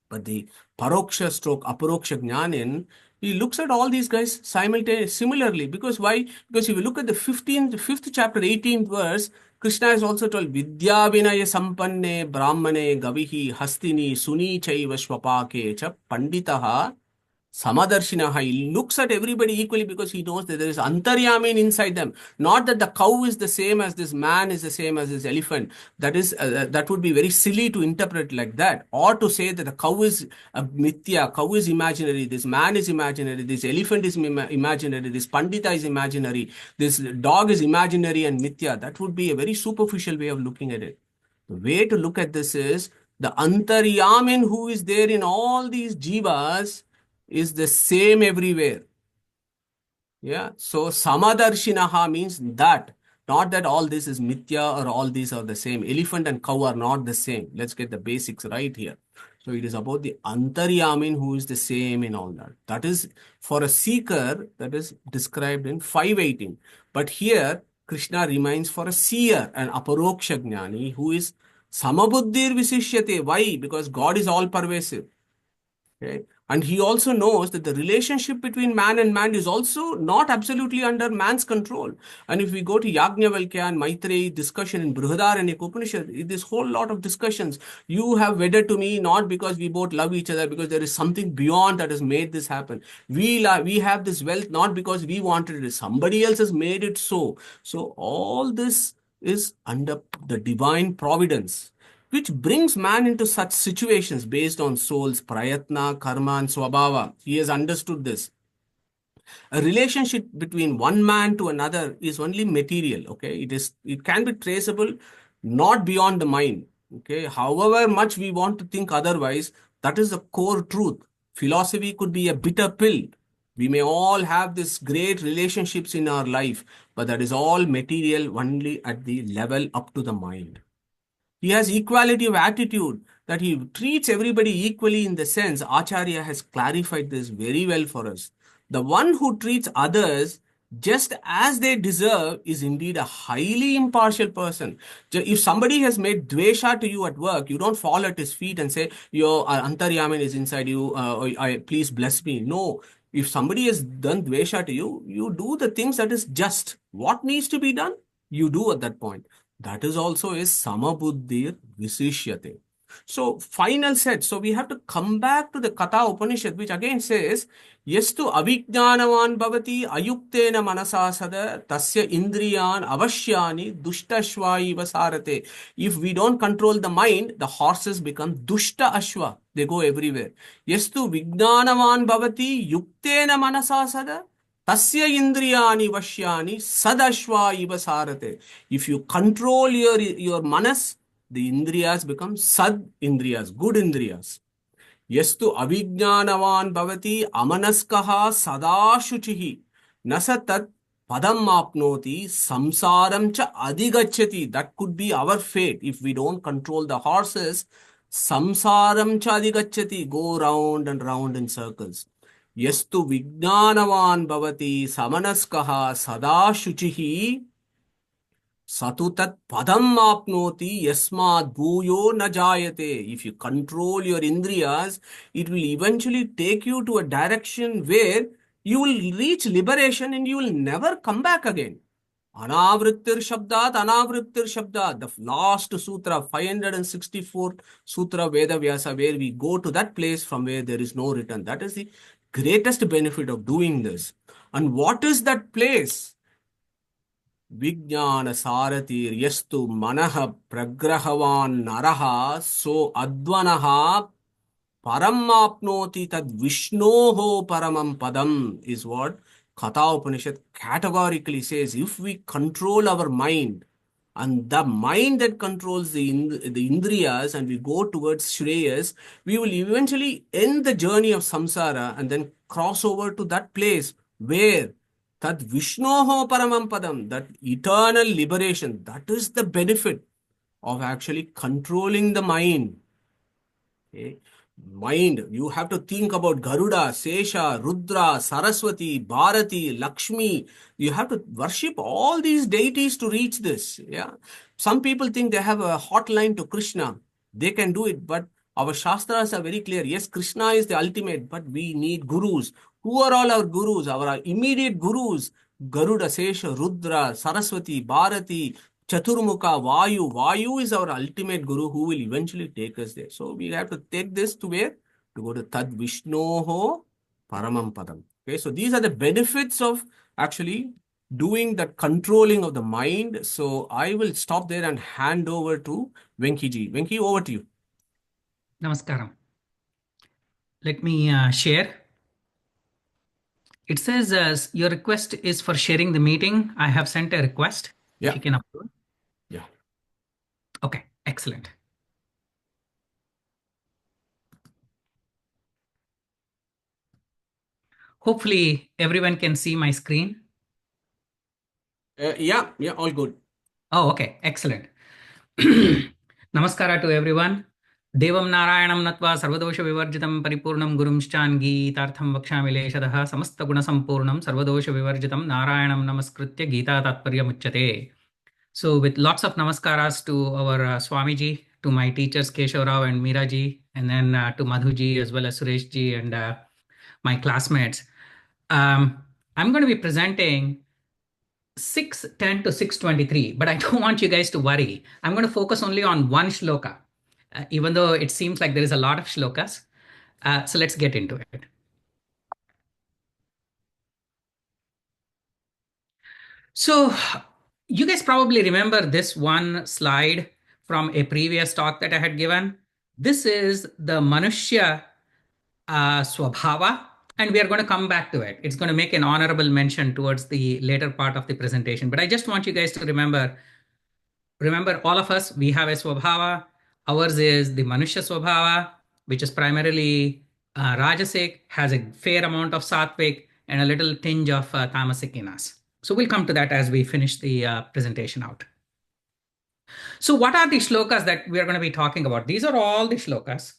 But the Paroksha stroke Aparoksha Jnanin, he looks at all these guys simultaneously, similarly. Because why? Because if you look at the 5th chapter, 18th verse, Krishna is also told, Vidya Vinaya Sampanne Brahmane Gavihi Hastini Suni Chaiva Swapake Cha Panditaha Samadarshinaha, he looks at everybody equally because he knows that there is antaryamin inside them. Not that the cow is the same as this man is the same as this elephant. That would be very silly to interpret like that, or to say that the cow is a mithya, cow is imaginary, this man is imaginary, this elephant is imaginary, this pandita is imaginary, this dog is imaginary and mithya. That would be a very superficial way of looking at it. The way to look at this is the antaryamin who is there in all these jivas is the same everywhere. Yeah. So samadarshinaha means that, not that all this is mithya or all these are the same. Elephant and cow are not the same. Let's get the basics right here. So it is about the antaryamin who is the same in all that. That is for a seeker, that is described in 518. But here Krishna remains for a seer, an aparoksha jnani who is samabuddhir visishyate. Why? Because God is all pervasive. Okay. And he also knows that the relationship between man and man is also not absolutely under man's control. And if we go to Yajnavalkya and Maitreyi discussion in Brihadaranyaka Upanishad, this whole lot of discussions, you have wedded to me not because we both love each other, because there is something beyond that has made this happen. We have this wealth not because we wanted it, somebody else has made it so. So all this is under the divine providence, which brings man into such situations based on soul's prayatna, karma, and swabhava. He has understood this. A relationship between one man to another is only material. Okay, it can be traceable, not beyond the mind. Okay, however much we want to think otherwise, that is the core truth. Philosophy could be a bitter pill. We may all have this great relationships in our life, but that is all material only at the level up to the mind. He has equality of attitude, that he treats everybody equally in the sense, Acharya has clarified this very well for us. The one who treats others just as they deserve is indeed a highly impartial person. If somebody has made dvesha to you at work, you don't fall at his feet and say, your antaryamin is inside you, please bless me. No. If somebody has done dvesha to you, you do the things that is just. What needs to be done? You do at that point. That is also a samabuddhir visishyate. So final set. So we have to come back to the Katha Upanishad, which again says, Yestu avijnanavan bhavati ayuktena manasa sada tasya indriyan avashyani duštashva sarate. If we don't control the mind, the horses become dushta ashwa. They go everywhere. Yestu vijnanavan bhavati yuktena manasa sada tasya indriyani vashyani sadashva iva sarate. If you control your manas, the indriyas become sad indriyas, good indriyas. Yastu avijnanavan bhavati amanaskaha sadashuchihi nasatat padam apnoti samsaram cha adigachati. That could be our fate if we don't control the horses. Samsaram cha adigachati, go round and round in circles. Yastu vijnanavan bhavati samanaskaha sadashuchihi Satutat padam apnoti yasmad bhuyo na jayate. If you control your indriyas, it will eventually take you to a direction where you will reach liberation and you will never come back again. Anavrittir Shabdat, Anavrittir Shabdat, the last sutra, 564th sutra Veda Vyasa, where we go to that place from where there is no return. That is the greatest benefit of doing this. And what is that place? Vijnana Saratir Yastu Manaha Pragrahavan Naraha So Advanaha Paramapnoti Tad Vishnoho Paramam Padam is what Katha Upanishad categorically says. If we control our mind, and the mind that controls the indriyas, and we go towards Shreyas, we will eventually end the journey of samsara and then cross over to that place where Tad Vishnoho Paramam Padam, that eternal liberation, that is the benefit of actually controlling the mind. Okay. Mind, you have to think about Garuda, Sesha, Rudra, Saraswati, Bharati, Lakshmi. You have to worship all these deities to reach this. Yeah. Some people think they have a hotline to Krishna. They can do it, but our Shastras are very clear. Yes, Krishna is the ultimate, but we need gurus. Who are all our gurus? Our immediate gurus. Garuda, Sesha, Rudra, Saraswati, Bharati, Chaturmukha, Vayu. Vayu is our ultimate guru who will eventually take us there. So we have to take this to where? To go to Tad Vishnoho paramam padam. Okay, so these are the benefits of actually doing the controlling of the mind. So I will stop there and hand over to Venki ji. Venki, over to you. Namaskaram. Let me share. It says your request is for sharing the meeting. I have sent a request. If Yeah. you can upload. Yeah. Okay, excellent. Hopefully, everyone can see my screen. Yeah, all good. Oh, okay, excellent. Namaskara to everyone. Devam Narayanam Natva Sarvadosha Vivarjitam Paripurnam Gurumshchan Geetartham Vakshamileeshadaha Samasta Guna Sampurnam Sarvadosha Vivarjitam Narayanam Namaskritya Gita Tatparya Muchyate. So, with lots of namaskaras to our Swamiji, to my teachers Keshav Rao and Meera ji, and then to Madhuji as well as Suresh ji and my classmates. I'm going to be presenting 610 to 623, but I don't want you guys to worry. I'm going to focus only on one shloka, even though it seems like there is a lot of shlokas. So let's get into it. So you guys probably remember this one slide from a previous talk that I had given. This is the Manushya Swabhava, and we are going to come back to it. It's going to make an honorable mention towards the later part of the presentation. But I just want you guys to remember, all of us, we have a Swabhava. Ours is the Manushya Swabhava, which is primarily Rajasic, has a fair amount of Sattvic, and a little tinge of Tamasic in us. So we'll come to that as we finish the presentation out. So what are the shlokas that we are going to be talking about? These are all the shlokas.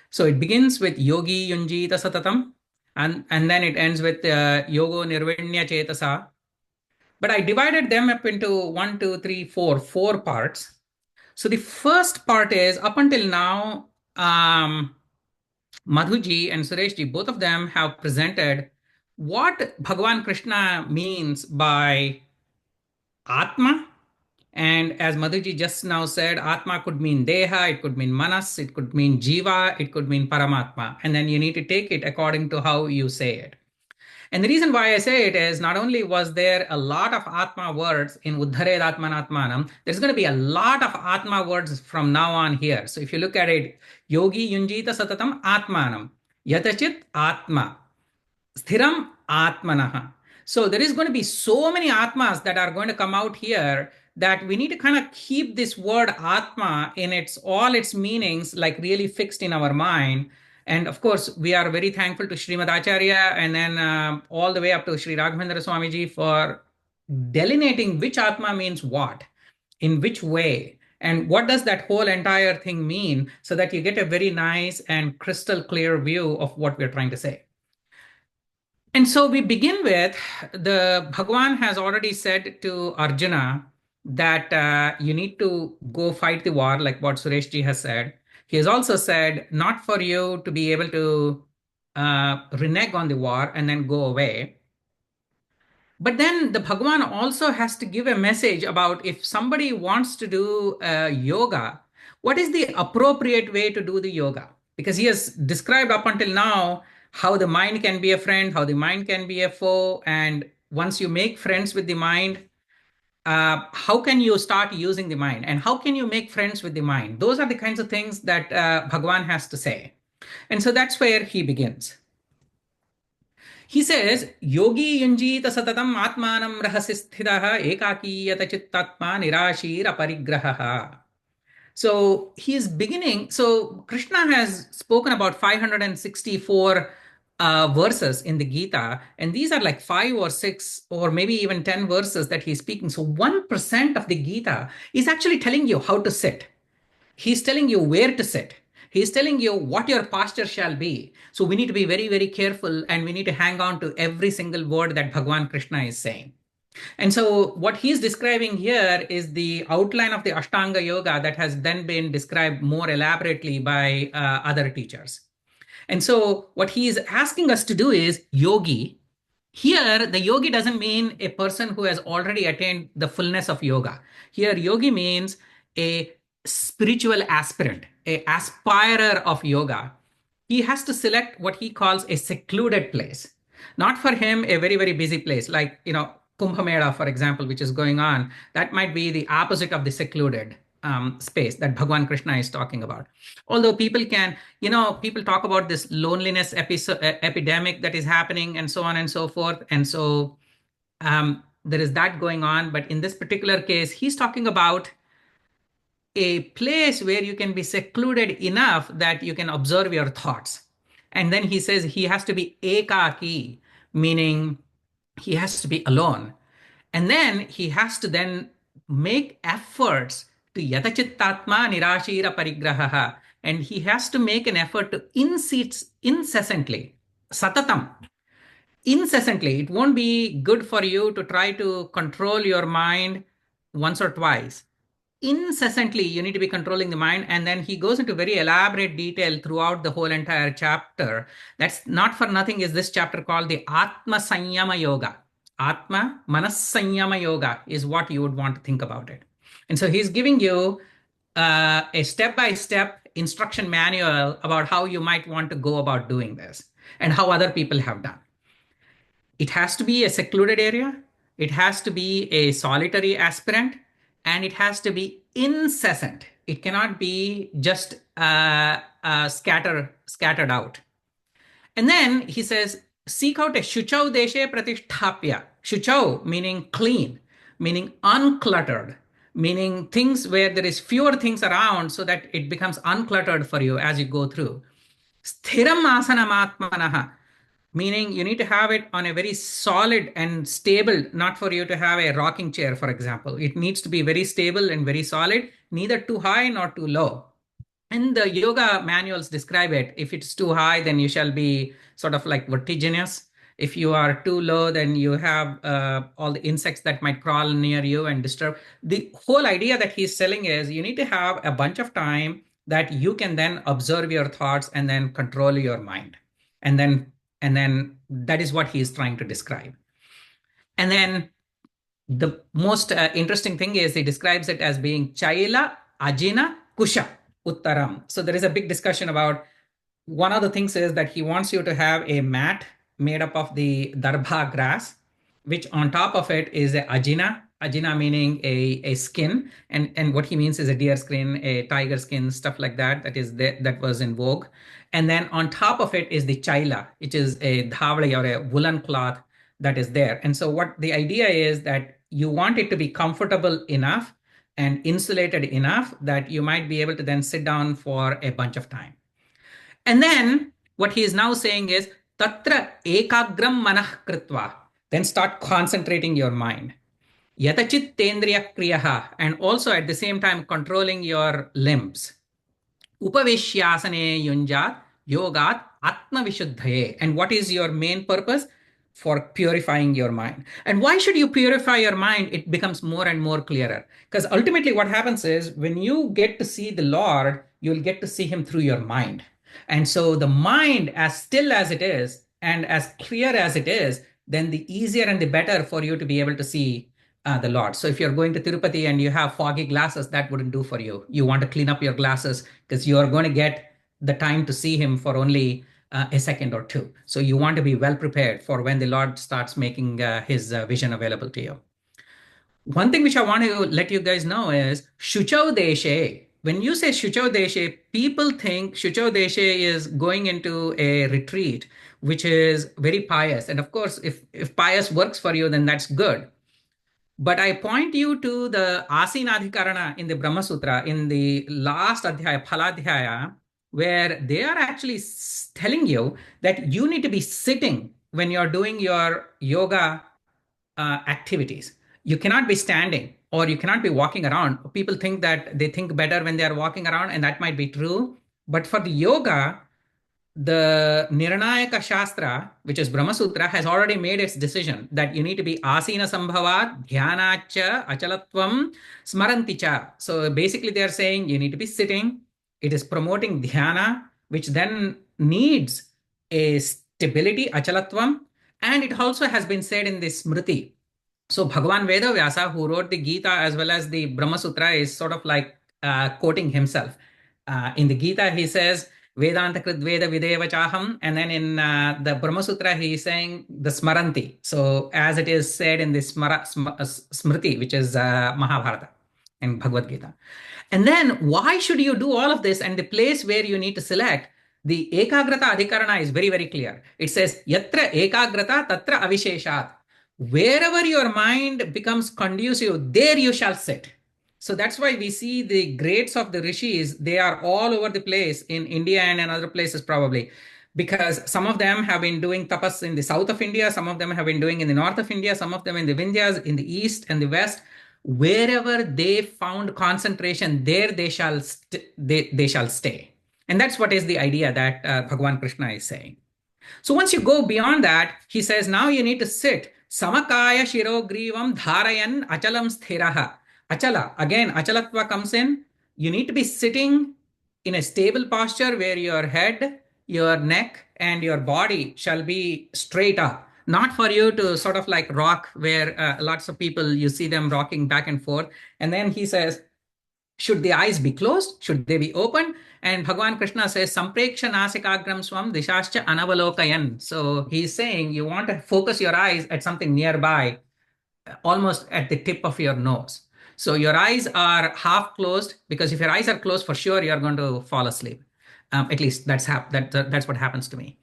So it begins with Yogi Yunjita Satatam, and then it ends with Yogo Nirvinya Chetasa. But I divided them up into 1, 2, 3, 4, 4 parts. So the first part is up until now, Madhuji and Sureshji, both of them have presented what Bhagavan Krishna means by Atma. And as Madhuji just now said, Atma could mean Deha, it could mean Manas, it could mean Jiva, it could mean Paramatma. And then you need to take it according to how you say it. And the reason why I say it is not only was there a lot of Atma words in Uddhared Atmanatmanam, there's going to be a lot of Atma words from now on here. So if you look at it, Yogi Yunjita Satatam Atmanam, Yatachit Atma, Sthiram Atmanaha. So there is going to be so many Atmas that are going to come out here that we need to kind of keep this word Atma in all its meanings like really fixed in our mind. And of course, we are very thankful to Srimad Acharya and then all the way up to Sri Raghavendra Swamiji for delineating which Atma means what, in which way, and what does that whole entire thing mean, so that you get a very nice and crystal clear view of what we're trying to say. And so we begin with the Bhagavan has already said to Arjuna that you need to go fight the war, like what Sureshji has said. He has also said not for you to be able to renege on the war and then go away. But then the Bhagavan also has to give a message about if somebody wants to do yoga, what is the appropriate way to do the yoga? Because he has described up until now how the mind can be a friend, how the mind can be a foe. And once you make friends with the mind, how can you start using the mind? And how can you make friends with the mind? Those are the kinds of things that Bhagavan has to say. And so that's where he begins. He says, Yogi yunjita satatam atmanam rahasisthitaha ekakiyata chittatma nirashira parigrahaha. So he is beginning. So Krishna has spoken about 564 verses in the Gita, and these are like 5 or 6 or maybe even 10 verses that he's speaking. So 1% of the Gita is actually telling you how to sit. He's telling you where to sit. He's telling you what your posture shall be. So we need to be very, very careful, and we need to hang on to every single word that Bhagavan Krishna is saying. And so what he's describing here is the outline of the Ashtanga Yoga that has then been described more elaborately by other teachers. And so what he is asking us to do is yogi. Here, the yogi doesn't mean a person who has already attained the fullness of yoga. Here, yogi means a spiritual aspirant, a aspirer of yoga. he has to select what he calls a secluded place. Not for him a very, very busy place, like, Kumbh Mela, for example, which is going on. That might be the opposite of the secluded space that Bhagwan Krishna is talking about. Although people can, people talk about this loneliness epidemic that is happening and so on and so forth. And so there is that going on. But in this particular case, he's talking about a place where you can be secluded enough that you can observe your thoughts. And then he says he has to be ekaki, meaning he has to be alone. And then he has to then make efforts to yatachittatma nirashira parigraha. And he has to make an effort to incessantly, satatam, incessantly. It won't be good for you to try to control your mind once or twice. Incessantly, you need to be controlling the mind. And then he goes into very elaborate detail throughout the whole entire chapter. That's not for nothing is this chapter called the Atma Sanyama Yoga. Atma Manas Sanyama Yoga is what you would want to think about it. And so he's giving you a step-by-step instruction manual about how you might want to go about doing this and how other people have done. It has to be a secluded area. It has to be a solitary aspirant, and it has to be incessant. It cannot be just scattered out. And then he says, seek out a shuchau deshe pratisthapya. Shuchau meaning clean, meaning uncluttered, meaning things where there is fewer things around so that it becomes uncluttered for you as you go through. Sthiram asanam atmanaha, meaning you need to have it on a very solid and stable, not for you to have a rocking chair, for example. It needs to be very stable and very solid, neither too high nor too low. And the yoga manuals describe it. If it's too high, then you shall be sort of like vertiginous. If you are too low, then you have all the insects that might crawl near you and disturb. The whole idea that he's selling is you need to have a bunch of time that you can then observe your thoughts and then control your mind. And then that is what he is trying to describe. And then the most interesting thing is he describes it as being Chaila, Ajina, Kusha, Uttaram. So there is a big discussion about one of the things is that he wants you to have a mat made up of the darbha grass, which on top of it is a Ajina meaning a skin. And what he means is a deer skin, a tiger skin, stuff like that, that was in vogue. And then on top of it is the chaila, which is a dhavali or a woolen cloth that is there. And so what the idea is that you want it to be comfortable enough and insulated enough that you might be able to then sit down for a bunch of time. And then what he is now saying is tatra ekagram manah kritva. Then start concentrating your mind. Yatachit tendriya kriyaha, and also at the same time controlling your limbs. Upavishyasane yunjat yogat atma vishuddhaye. And what is your main purpose? For purifying your mind. And why should you purify your mind? It becomes more and more clearer. Because ultimately what happens is when you get to see the Lord, you'll get to see him through your mind. And so the mind, as still as it is and as clear as it is, then the easier and the better for you to be able to see the Lord. So if you're going to Tirupati and you have foggy glasses, that wouldn't do for you. You want to clean up your glasses because you are going to get the time to see him for only a second or two. So you want to be well prepared for when the Lord starts making his vision available to you. One thing which I want to let you guys know is Shuchau Deshe. When you say Shuchau Deshe, people think Shuchau Deshe is going into a retreat, which is very pious. And of course, if pious works for you, then that's good. But I point you to the Asinadhikarana in the Brahma Sutra, in the last adhyaya, Phaladhyaya, where they are actually telling you that you need to be sitting when you're doing your yoga activities. You cannot be standing or you cannot be walking around. People think that they think better when they are walking around, and that might be true. But for the yoga, the Nirnayaka Shastra, which is Brahma Sutra, has already made its decision that you need to be asina sambhavat, dhyanacha, achalatvam, smaranticha. So basically they are saying you need to be sitting. It is promoting dhyana, which then needs a stability, achalatvam. And it also has been said in the Smriti. So Bhagavan Vedavyasa, who wrote the Gita as well as the Brahma Sutra, is sort of like quoting himself. In the Gita, he says, Vedanta Krit Veda Videva Chaham. And then in the Brahma Sutra, he is saying the Smaranti. So as it is said in the Smriti, which is Mahabharata and Bhagavad Gita. And then why should you do all of this? And the place where you need to select the Ekagrata Adhikarana is very, very clear. It says, Yatra Ekagrata Tatra Avisheshat. Wherever your mind becomes conducive, there you shall sit. So that's why we see the greats of the rishis, they are all over the place in India and in other places probably. Because some of them have been doing tapas in the south of India, some of them have been doing in the north of India, some of them in the Vindhyas, in the east and the west. Wherever they found concentration, there they shall they shall stay. And that's what is the idea that Bhagavan Krishna is saying. So once you go beyond that, he says, now you need to sit. Samakaya shirogrivam dharayan achalam sthiraha. Achala, again, achalatva comes in. You need to be sitting in a stable posture where your head, your neck, and your body shall be straight up. Not for you to sort of like rock, where lots of people, you see them rocking back and forth. And then he says, should the eyes be closed? Should they be open? And Bhagavan Krishna says, Sampreksha nasikagram swam dishascha anavalokayan. So he's saying you want to focus your eyes at something nearby, almost at the tip of your nose. So your eyes are half closed, because if your eyes are closed, for sure you're going to fall asleep. At least that's what happens to me.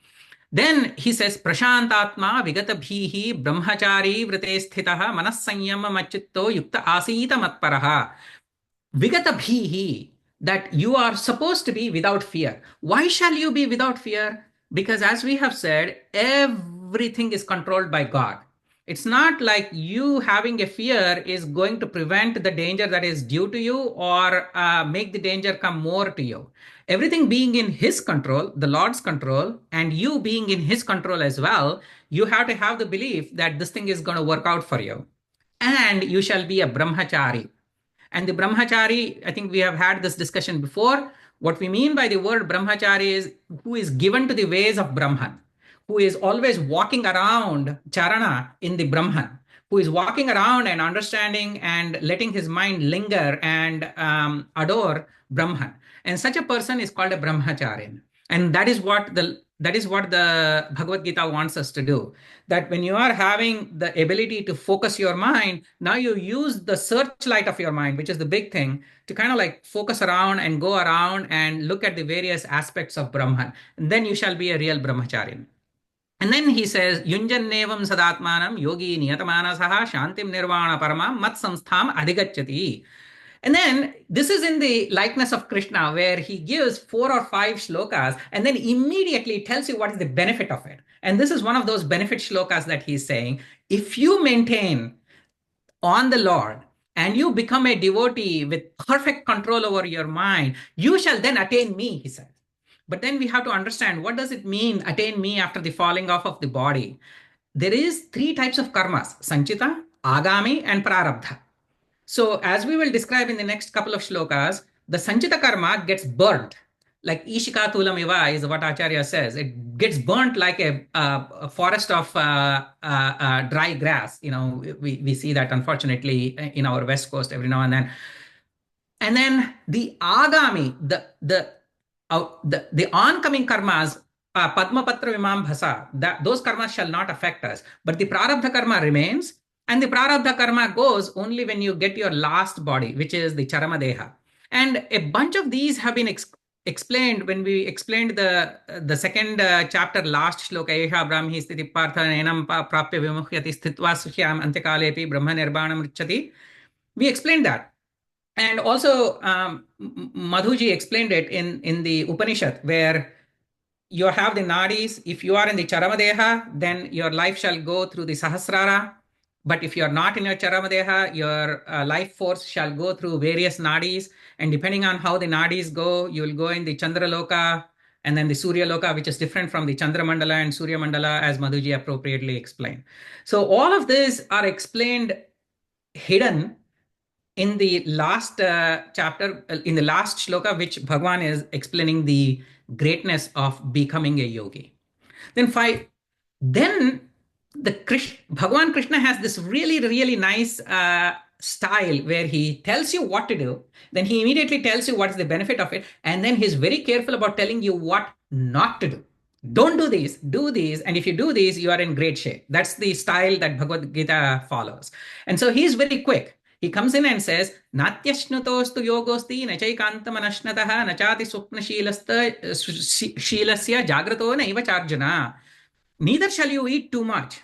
Then he says, Prashantatma vigatabhihi brahmachari vrite sthitaha manas sanyama machitto yukta asita matparaha. Vigatabhihi, that you are supposed to be without fear. Why shall you be without fear? Because as we have said, everything is controlled by God. It's not like you having a fear is going to prevent the danger that is due to you or make the danger come more to you. Everything being in His control, the Lord's control, and you being in His control as well, you have to have the belief that this thing is going to work out for you. And you shall be a brahmachari. And the brahmachari, I think we have had this discussion before. What we mean by the word brahmachari is who is given to the ways of Brahman, who is always walking around charana in the Brahman, who is walking around and understanding and letting his mind linger and adore Brahman. And such a person is called a brahmachari. And that is what the Bhagavad Gita wants us to do. That when you are having the ability to focus your mind, now you use the searchlight of your mind, which is the big thing, to kind of like focus around and go around and look at the various aspects of Brahman. And then you shall be a real brahmachari. And then he says, Yunjannevam sadatmanam yogi niyatamanasah shantim nirvana paramam mat samstham adhigacchati. And then this is in the likeness of Krishna, where he gives 4 or 5 shlokas and then immediately tells you what is the benefit of it. And this is one of those benefit shlokas that he's saying. If you maintain on the Lord and you become a devotee with perfect control over your mind, you shall then attain me, he says. But then we have to understand, what does it mean, attain me, after the falling off of the body? There is 3 types of karmas: sanchita, agami, and prarabdha. So as we will describe in the next couple of shlokas, the sanchita karma gets burnt. Like ishika tulam iva is what Acharya says. It gets burnt like a forest of dry grass. You know, we see that unfortunately in our West Coast every now and then. And then the agami, the oncoming karmas, padma patra vimam bhasa, those karmas shall not affect us. But the prarabdha karma remains. And the prarabdha karma goes only when you get your last body, which is the charama deha. And a bunch of these have been explained when we explained the second chapter, last shloka, Esha Brahmi sthiti partha enam prapya vimuhyati sthitva suhyam antyakalepi brahma nirbanam richati. We explained that. And also Madhuji explained it in the Upanishad, where you have the nadis. If you are in the charamadeha, then your life shall go through the sahasrara. But if you're not in your charamadeha, your life force shall go through various nadis. And depending on how the nadis go, you will go in the Chandraloka and then the Surya Loka, which is different from the Chandra Mandala and Surya Mandala, as Madhuji appropriately explained. So all of these are explained hidden in the last chapter, in the last shloka, which Bhagwan is explaining the greatness of becoming a yogi. Then Bhagavan Krishna has this really, really nice style where he tells you what to do, then he immediately tells you what is the benefit of it, and then he's very careful about telling you what not to do. Don't do these, do these, and if you do these, you are in great shape. That's the style that Bhagavad Gita follows. And so he's very quick. He comes in and says, Natyashnutostu yogosti nachaikantamanashnataha nachati swapnashilasta shilasya jagrato naiva charjana. Neither shall you eat too much,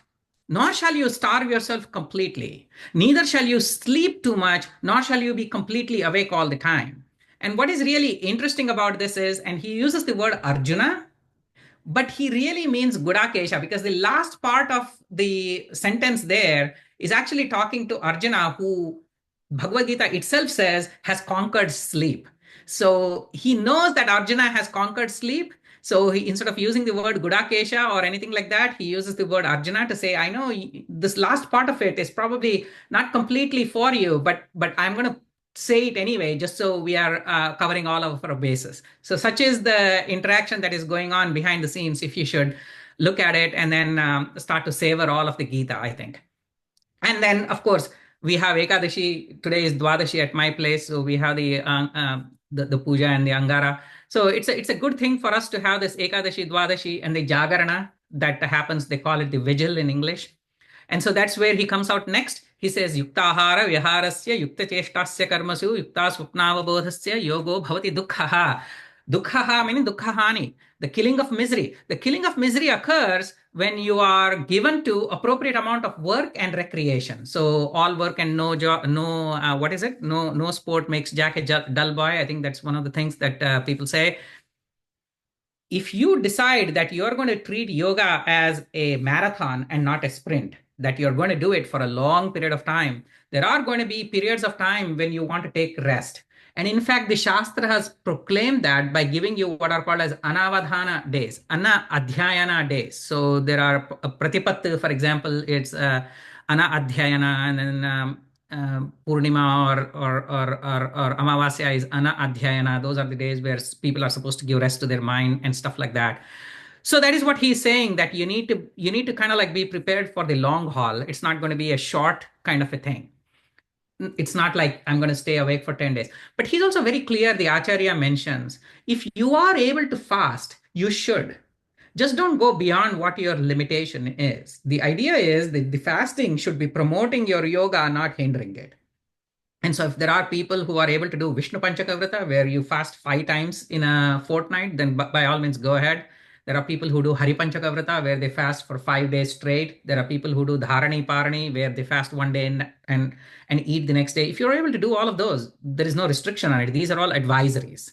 nor shall you starve yourself completely. Neither shall you sleep too much, nor shall you be completely awake all the time. And what is really interesting about this is, and he uses the word Arjuna, but he really means Gudakesha, because the last part of the sentence there is actually talking to Arjuna, who Bhagavad Gita itself says has conquered sleep. So he knows that Arjuna has conquered sleep. So he, instead of using the word Gudakesha or anything like that, he uses the word Arjuna to say, I know this last part of it is probably not completely for you, but I'm going to say it anyway, just so we are covering all of our bases. So such is the interaction that is going on behind the scenes, if you should look at it and then start to savor all of the Gita, I think. And then, of course, we have Ekadashi. Today is Dwadashi at my place, so we have the puja and the Angara. So it's a good thing for us to have this Ekadashi, Dwadashi, and the Jagarana that happens. They call it the vigil in English. And so that's where he comes out next. He says, Yuktahara viharasya yukta cheshtasya karmasu yukta swapnavabodhasya yogo bhavati dukkhaha. Dukkhaha meaning dukkahani, the killing of misery. The killing of misery occurs when you are given to appropriate amount of work and recreation. So all work and no job, what is it? No sport makes Jack a dull boy. I think that's one of the things that people say. If you decide that you're going to treat yoga as a marathon and not a sprint, that you're going to do it for a long period of time, there are going to be periods of time when you want to take rest. And in fact, the Shastra has proclaimed that by giving you what are called as anavadhana days, ana adhyayana days. So there are pratipat, for example, it's ana adhyayana, and then Purnima or Amavasya is ana adhyayana. Those are the days where people are supposed to give rest to their mind and stuff like that. So that is what he's saying, that you need to kind of like be prepared for the long haul. It's not going to be a short kind of a thing. It's not like I'm going to stay awake for 10 days. But he's also very clear, the Acharya mentions, if you are able to fast, you should. Just don't go beyond what your limitation is. The idea is that the fasting should be promoting your yoga, not hindering it. And so if there are people who are able to do Vishnu Panchaka Vrata, where you fast 5 times in a fortnight, then by all means go ahead. There are people who do Hari Panchaka Vrata, where they fast for 5 days straight. There are people who do Dharani Parani, where they fast 1 day and eat the next day. If you're able to do all of those, there is no restriction on it. These are all advisories.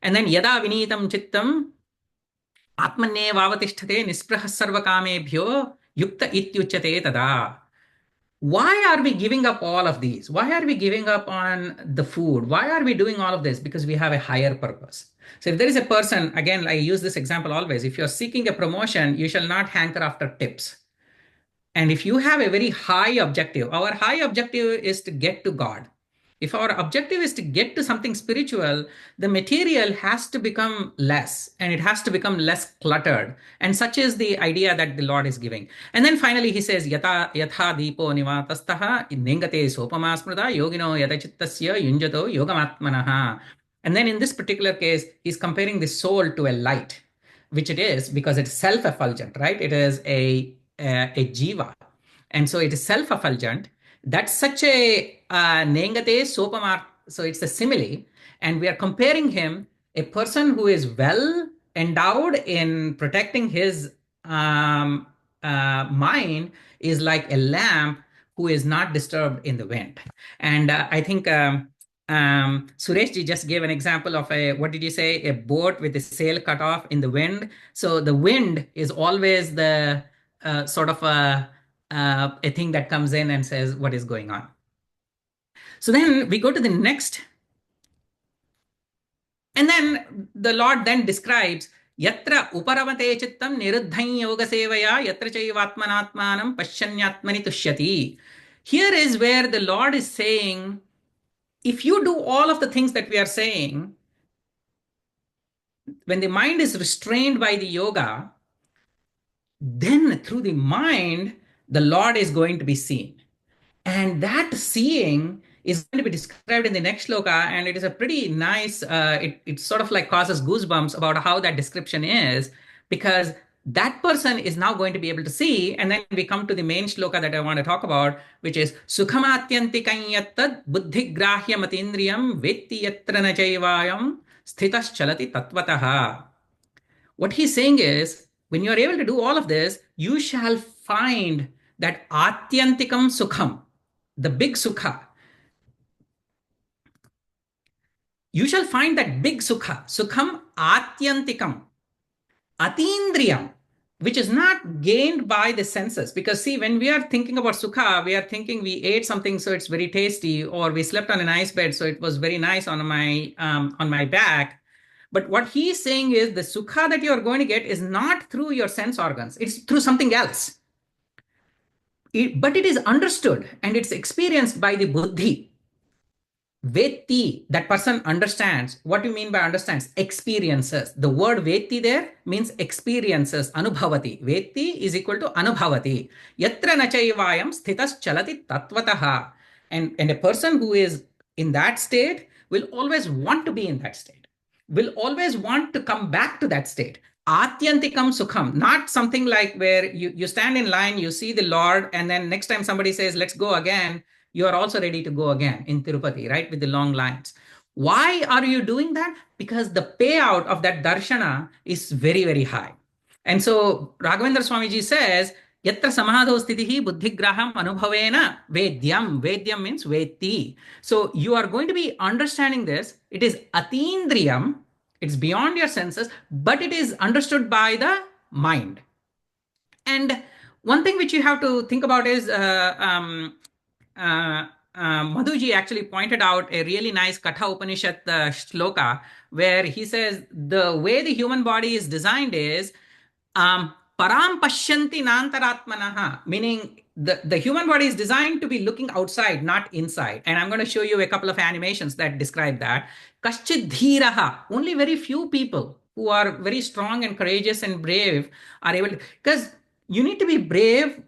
And then Yada Vinitam Chittam Atmanevavatisthate Nispraha Sarvakamebhyo Yukta Ityuchate Tada. Why are we giving up all of these? Why are we giving up on the food? Why are we doing all of this? Because we have a higher purpose. So if there is a person, again, I use this example always, if you're seeking a promotion, you shall not hanker after tips. And if you have a very high objective, our high objective is to get to God. If our objective is to get to something spiritual, the material has to become less and it has to become less cluttered. And such is the idea that the Lord is giving. And then finally he says, Yatha dipo nivatastaha ningate sopama smrita yogino yatachittasya yunjato yogamatmanaha. And then in this particular case, he's comparing the soul to a light, which it is because it's self-effulgent, right? It is a jiva. And so it is self-effulgent. That's such a nengate sopamar. So it's a simile. And we are comparing him, a person who is well endowed in protecting his mind is like a lamp who is not disturbed in the wind. And I think Sureshji just gave an example of what did you say? A boat with the sail cut off in the wind. So the wind is always the sort of a thing that comes in and says what is going on. So then we go to the next. And then the Lord then describes Yatra uparamate chittam niruddhain yoga sevaya yatra chaivatmanatmanam pashyanyatmani tushyati. Here is where the Lord is saying, if you do all of the things that we are saying, when the mind is restrained by the yoga, then through the mind, the Lord is going to be seen. And that seeing is going to be described in the next shloka, and it is a pretty nice, it sort of like causes goosebumps about how that description is, because that person is now going to be able to see. And then we come to the main shloka that I want to talk about, which is Sukhamatyantikam yattad buddhigrahya matindriyam vetti yatra na chaivayam sthitas chalati tattvataha. What he's saying is, when you are able to do all of this, you shall find that atyantikam sukham, the big sukha. You shall find that big sukha, sukham atyantikam, atindriyam, which is not gained by the senses. Because see, when we are thinking about sukha, we are thinking we ate something so it's very tasty, or we slept on a nice bed so it was very nice on my back. But what he's saying is the sukha that you are going to get is not through your sense organs; it's through something else. But it is understood and it's experienced by the buddhi. Veti, that person understands. What do you mean by understands? Experiences. The word veti there means experiences. Anubhavati. Veti is equal to anubhavati. Yatra nachaivayam sthitas chalati tatvataha. And a person who is in that state will always want to be in that state, will always want to come back to that state. Atyantikam sukham, not something like where you stand in line, you see the Lord, and then next time somebody says, let's go again, you are also ready to go again in Tirupati, right? With the long lines. Why are you doing that? Because the payout of that darshana is very, very high. And so Raghavendra Swamiji says, Yatra samadho sthitihi buddhigraham anubhavena vedyam. Vedyam means veti. So you are going to be understanding this. It is atindriyam. It's beyond your senses, but it is understood by the mind. And one thing which you have to think about is Madhuji actually pointed out a really nice Katha Upanishad shloka where he says the way the human body is designed is param pashyanti nantaratmanaha, meaning the human body is designed to be looking outside, not inside. And I'm going to show you a couple of animations that describe that. Kaschid dhiraha, only very few people who are very strong and courageous and brave are able to, because you need to be brave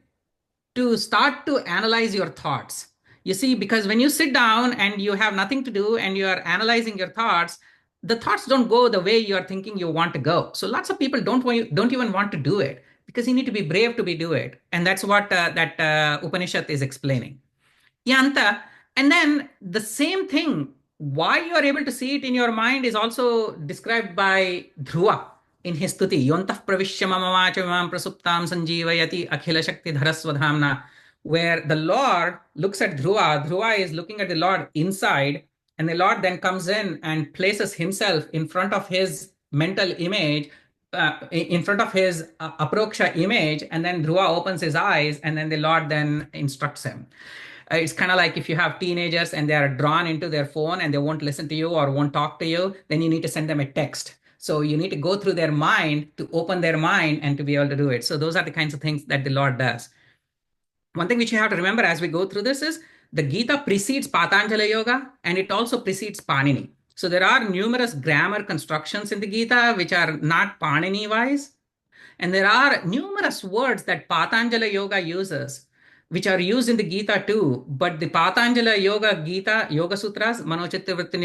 to start to analyze your thoughts. You see, because when you sit down and you have nothing to do and you are analyzing your thoughts, the thoughts don't go the way you are thinking you want to go. So lots of people don't even want to do it because you need to be brave to do it. And that's what that Upanishad is explaining. Yanta. And then the same thing, why you are able to see it in your mind is also described by Dhruva in his stuti. Yontah pravishya mama vacham prasuptam sanjeevayati akhila shakti dharasvadhamna, where the Lord looks at Dhruva. Dhruva is looking at the Lord inside, and the Lord then comes in and places himself in front of his mental image, in front of his aproksha image, and then Dhruva opens his eyes, and then the Lord then instructs him. It's kind of like if you have teenagers and they are drawn into their phone and they won't listen to you or won't talk to you, then you need to send them a text. So you need to go through their mind to open their mind and to be able to do it. So those are the kinds of things that the Lord does. One thing which you have to remember as we go through this is the Gita precedes Patanjali Yoga and it also precedes Panini. So there are numerous grammar constructions in the Gita which are not Panini wise. And there are numerous words that Patanjali Yoga uses which are used in the Gita too. But the Patanjali Yoga Gita, Yoga Sutras, Manochitta Vritti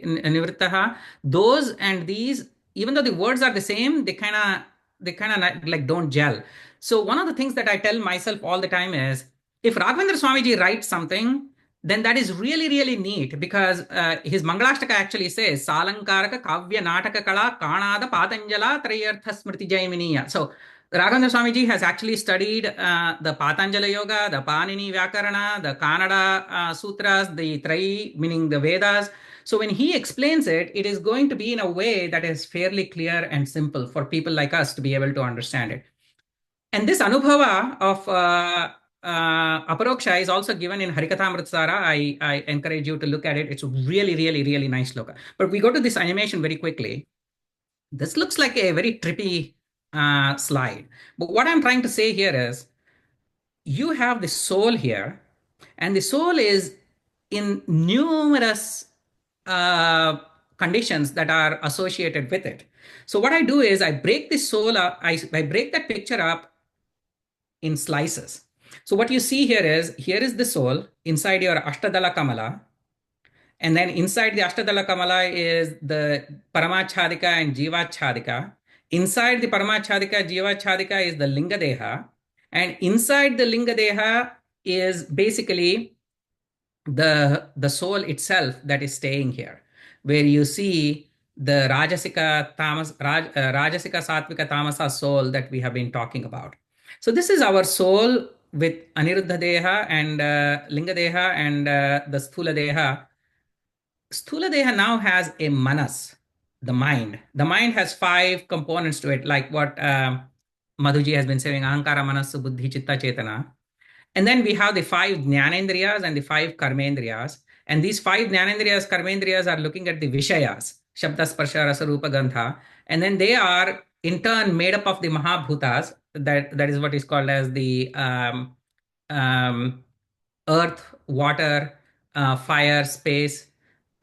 Nivrittaha, those and these, even though the words are the same, they kind of like don't gel. So one of the things that I tell myself all the time is, if Raghavendra Swamiji writes something, then that is really, really neat because his Mangalashtaka actually says, Salankaraka Kavya Nataka Kala Kanada Patanjala Trayartha Smriti Jaiminiya. So Raghavendra Swamiji has actually studied the Patanjala Yoga, the Panini Vyakarana, the Kannada Sutras, the Trayi, meaning the Vedas. So when he explains it, it is going to be in a way that is fairly clear and simple for people like us to be able to understand it. And this Anubhava of Aparoksha is also given in Harikathamritsara. I encourage you to look at it. It's a really, really, really nice sloka. But we go to this animation very quickly. This looks like a very trippy slide. But what I'm trying to say here is you have the soul here, and the soul is in numerous conditions that are associated with it. So what I do is I break the soul up, I break that picture up in slices. So what you see here is the soul inside your Ashtadala Kamala. And then inside the Ashtadala Kamala is the Paramachhadika and Jivachhadika. Inside the Paramachhadika, Jivachhadika is the Linga Deha. And inside the Linga Deha is basically the soul itself that is staying here, where you see the Rajasika, Satvika, Tamasa soul that we have been talking about. So this is our soul with Aniruddha Deha and Linga Deha and the Sthula Deha. Sthula Deha now has a manas, the mind. The mind has 5 components to it, like what Madhuji has been saying, Ahankara, Manasu, Buddhi, Chitta, Chetana. And then we have the 5 Jnanendriyas and the 5 Karmendriyas. And these 5 Jnanendriyas, Karmendriyas are looking at the Vishayas, Shabda, Sparsha, Rasa, Rupa, Gandha. And then they are in turn made up of the Mahabhutas. That is what is called as the earth, water, fire, space.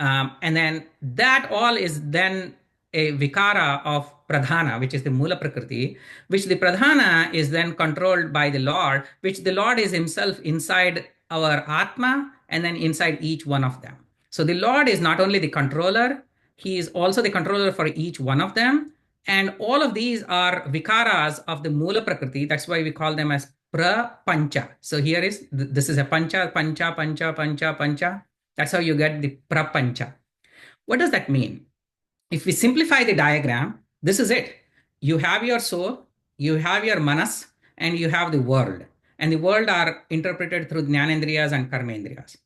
And then that all is then a vikara of pradhana, which is the mula prakriti, which the pradhana is then controlled by the Lord, which the Lord is himself inside our atma and then inside each one of them. So the Lord is not only the controller, he is also the controller for each one of them. And all of these are vikaras of the mula prakriti. That's why we call them as prapancha. So here is, this is a pancha, pancha, pancha, pancha, pancha. That's how you get the prapancha. What does that mean? If we simplify the diagram, this is it. You have your soul, you have your manas, and you have the world. And the world are interpreted through Jnanendriyas and Karmendriyas.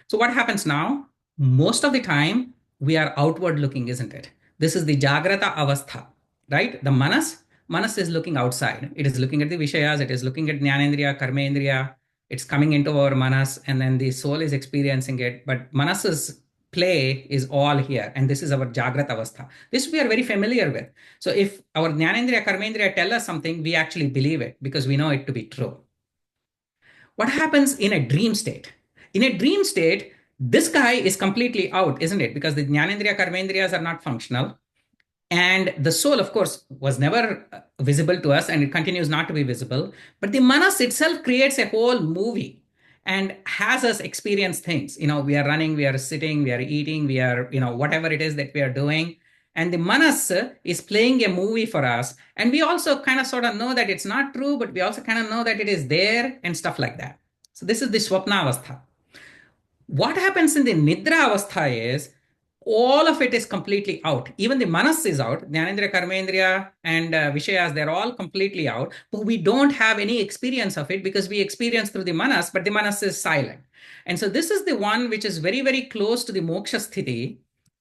So what happens now? Most of the time, we are outward looking, isn't it? This is the Jagrata Avastha, right? The manas is looking outside. It is looking at the Vishayas, it is looking at Jnanendriya, Karmendriya, it's coming into our manas, and then the soul is experiencing it. But manas's play is all here, and this is our Jagrata Avastha. This we are very familiar with. So if our Jnanendriya, Karmendriya tell us something, we actually believe it because we know it to be true. What happens in a dream state? In a dream state, this guy is completely out, isn't it? Because the Jnanendriya, Karmendriyas are not functional. And the soul, of course, was never visible to us and it continues not to be visible. But the manas itself creates a whole movie and has us experience things. We are running, we are sitting, we are eating, we are, whatever it is that we are doing. And the manas is playing a movie for us. And we also kind of sort of know that it's not true, but we also kind of know that it is there and stuff like that. So this is the Swapna Avastha. What happens in the Nidra Avastha is all of it is completely out. Even the manas is out. Jnanendriya, Karmendriya, and Vishayas, they're all completely out. But we don't have any experience of it because we experience through the manas, but the manas is silent. And so this is the one which is very, very close to the moksha sthiti.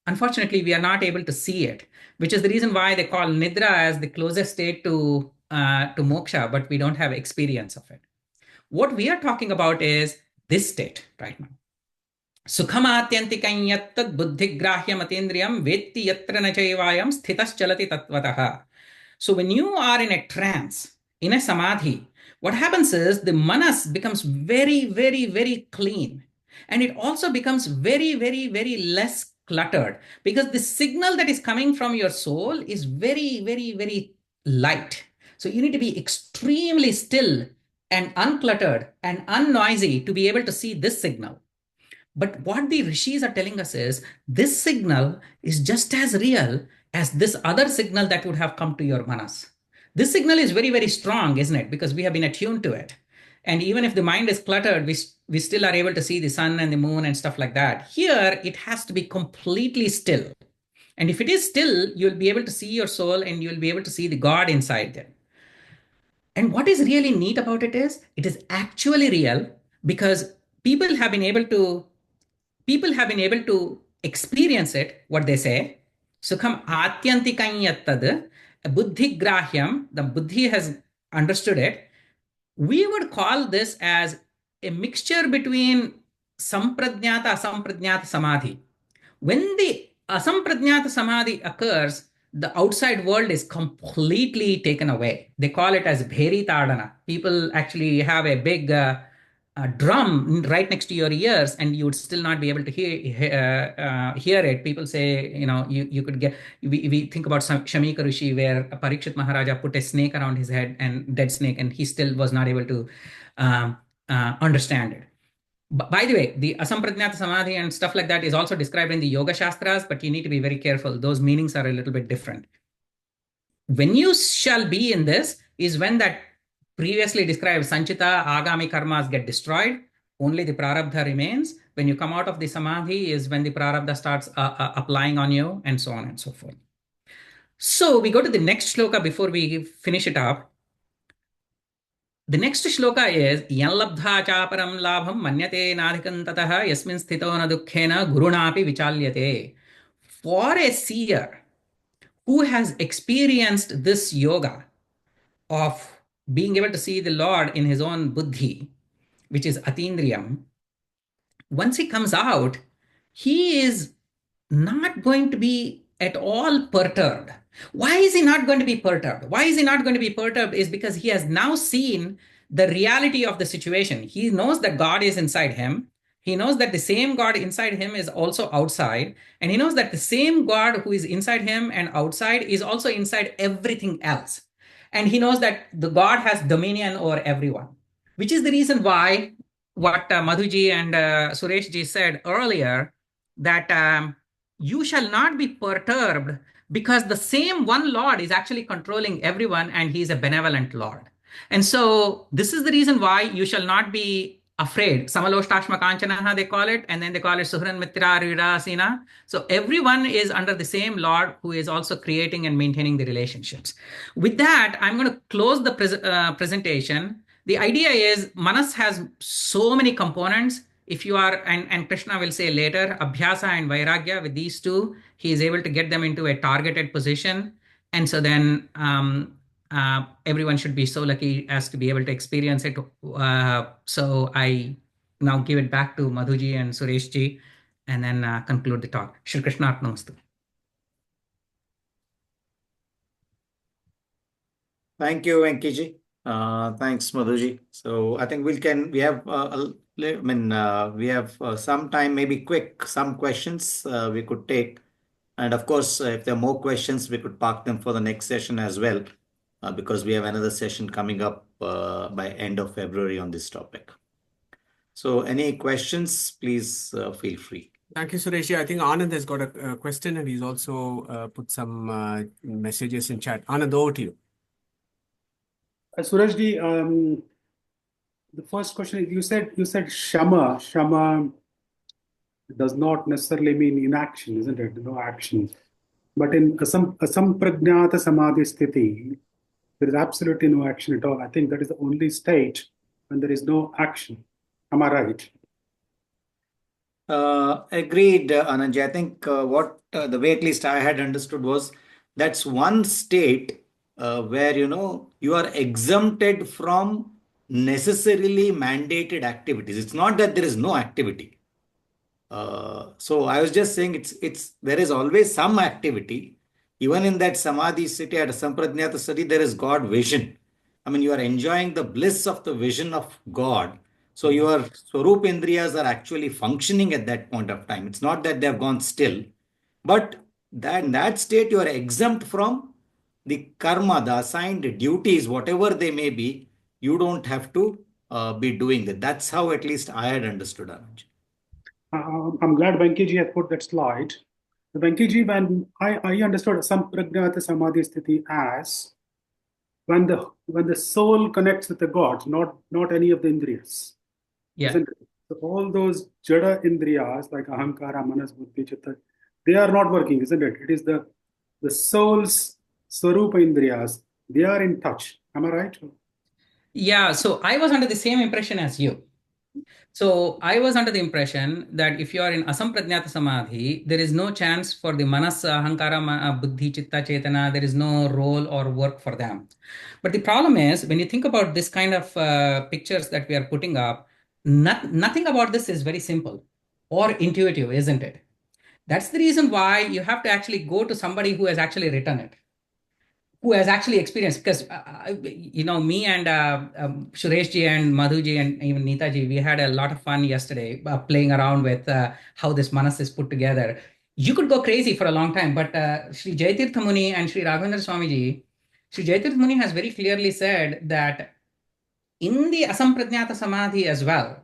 Unfortunately, we are not able to see it, which is the reason why they call Nidra as the closest state to moksha, but we don't have experience of it. What we are talking about is this state right now. Sukhamatyantikam yattad buddhigrahyam atindriyam vetti yatra na chaivayam sthitas chalati tattvataha. So when you are in a trance, in a samadhi, what happens is the manas becomes very, very, very clean. And it also becomes very, very, very less cluttered because the signal that is coming from your soul is very, very, very light. So you need to be extremely still and uncluttered and unnoisy to be able to see this signal. But what the rishis are telling us is this signal is just as real as this other signal that would have come to your manas. This signal is very, very strong, isn't it? Because we have been attuned to it. And even if the mind is cluttered, we still are able to see the sun and the moon and stuff like that. Here, it has to be completely still. And if it is still, you'll be able to see your soul and you'll be able to see the God inside there. And what is really neat about it is actually real because people have been able to experience it, what they say. Sukham atyantikam yattad buddhi grahyam, the buddhi has understood it. We would call this as a mixture between sampradnyata, asampradnyata samadhi. When the asampradnyata samadhi occurs, the outside world is completely taken away. They call it as bheri tadana. People actually have a big drum right next to your ears and you would still not be able to hear it. People say, you could get, we think about Shamika Rishi where Parikshit Maharaja put a snake around his head and dead snake and he still was not able to understand it. By the way, the asampragnata samadhi and stuff like that is also described in the Yoga Shastras, but you need to be very careful. Those meanings are a little bit different. When you shall be in this is when that previously described sanchita agami karmas get destroyed. Only the prarabdha remains. When you come out of the samadhi is when the prarabdha starts applying on you, and so on and so forth. So we go to the next shloka before we finish it up. The next shloka is Yanlabdha chaparam labham manyate nadhikam tatah yasmin sthito na dukkhena gurunapi vichalyate. For a seer who has experienced this yoga of being able to see the Lord in his own buddhi, which is atindriyam, once he comes out, he is not going to be at all perturbed. Why is he not going to be perturbed? Why is he not going to be perturbed is because he has now seen the reality of the situation. He knows that God is inside him. He knows that the same God inside him is also outside. And he knows that the same God who is inside him and outside is also inside everything else. And he knows that the God has dominion over everyone, which is the reason why what Madhuji and Sureshji said earlier, that you shall not be perturbed because the same one Lord is actually controlling everyone and he is a benevolent Lord. And so this is the reason why you shall not be afraid. Samaloshtashma Kanchanaha, they call it, and then they call it Suhran Mitra Rirasina. So everyone is under the same Lord who is also creating and maintaining the relationships. With that, I'm going to close the presentation. The idea is Manas has so many components. If you are, and Krishna will say later, Abhyasa and Vairagya, with these two, he is able to get them into a targeted position. And so then everyone should be so lucky as to be able to experience it. So I now give it back to Madhuji and Sureshji and then conclude the talk. Shri Krishna Arpanastu. Thank you, Venkiji. Thanks, Madhuji. So I think we have some time, maybe quick, some questions we could take. And of course, if there are more questions, we could park them for the next session as well, because we have another session coming up by end of February on this topic. So any questions, please feel free. Thank you, Suresh. I think Anand has got a question and he's also put some messages in chat. Anand, over to you. Surajji, the first question is you said shama. Shama does not necessarily mean inaction, isn't it? No action. But in asampragnata samadhi sthiti, there is absolutely no action at all. I think that is the only state when there is no action. Am I right? Agreed, Anandji. I think what the way at least I had understood was that's one state where you are exempted from necessarily mandated activities. It's not that there is no activity. So I was just saying there is always some activity. Even in that samadhi city at Sampragnata study, there is God vision. I mean, you are enjoying the bliss of the vision of God. So your Swarup Indriyas are actually functioning at that point of time. It's not that they have gone still, but in that state, you are exempt from the karma, the assigned duties, whatever they may be. You don't have to be doing that. That's how at least I had understood, Anand. I'm glad Venkiji has put that slide. Venkiji, when I understood Sampragnata Samadhi Sthiti as when the soul connects with the God, not any of the indriyas. Yeah. Isn't it? So all those jada indriyas like ahankara, manas, buddhi, chitta, they are not working, isn't it? It is the soul's swarupa indriyas. They are in touch. Am I right? Yeah. So I was under the same impression as you. So I was under the impression that if you are in asampragnata samadhi, there is no chance for the manas, ahankara, buddhi, chitta, chetana. There is no role or work for them. But the problem is when you think about this kind of pictures that we are putting up, nothing about this is very simple or intuitive, isn't it? That's the reason why you have to actually go to somebody who has actually written it, who has actually experienced, because me and Sureshji and Madhuji and even Neetaji, we had a lot of fun yesterday playing around with how this manas is put together. You could go crazy for a long time, but Sri Jaitirtha Muni and Sri Raghavendra Swamiji, Sri Jaitirtha Muni has very clearly said that in the asamprajnata samadhi as well,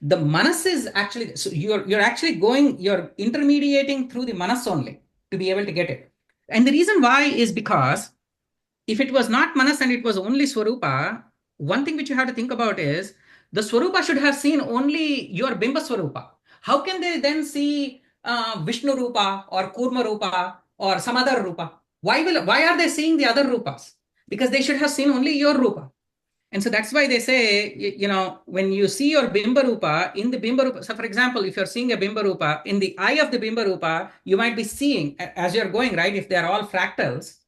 the manas is actually, so you're actually going, you're intermediating through the manas only to be able to get it. And the reason why is because if it was not manas and it was only swarupa, one thing which you have to think about is the swarupa should have seen only your bimba swarupa. How can they then see Vishnu rupa or Kurma rupa or some other rupa? Why are they seeing the other rupas? Because they should have seen only your rupa. And so that's why they say, when you see your Bimba Rupa, in the Bimba Rupa, so for example, if you're seeing a Bimba Rupa, in the eye of the Bimba Rupa, you might be seeing, as you're going, right, if they're all fractals,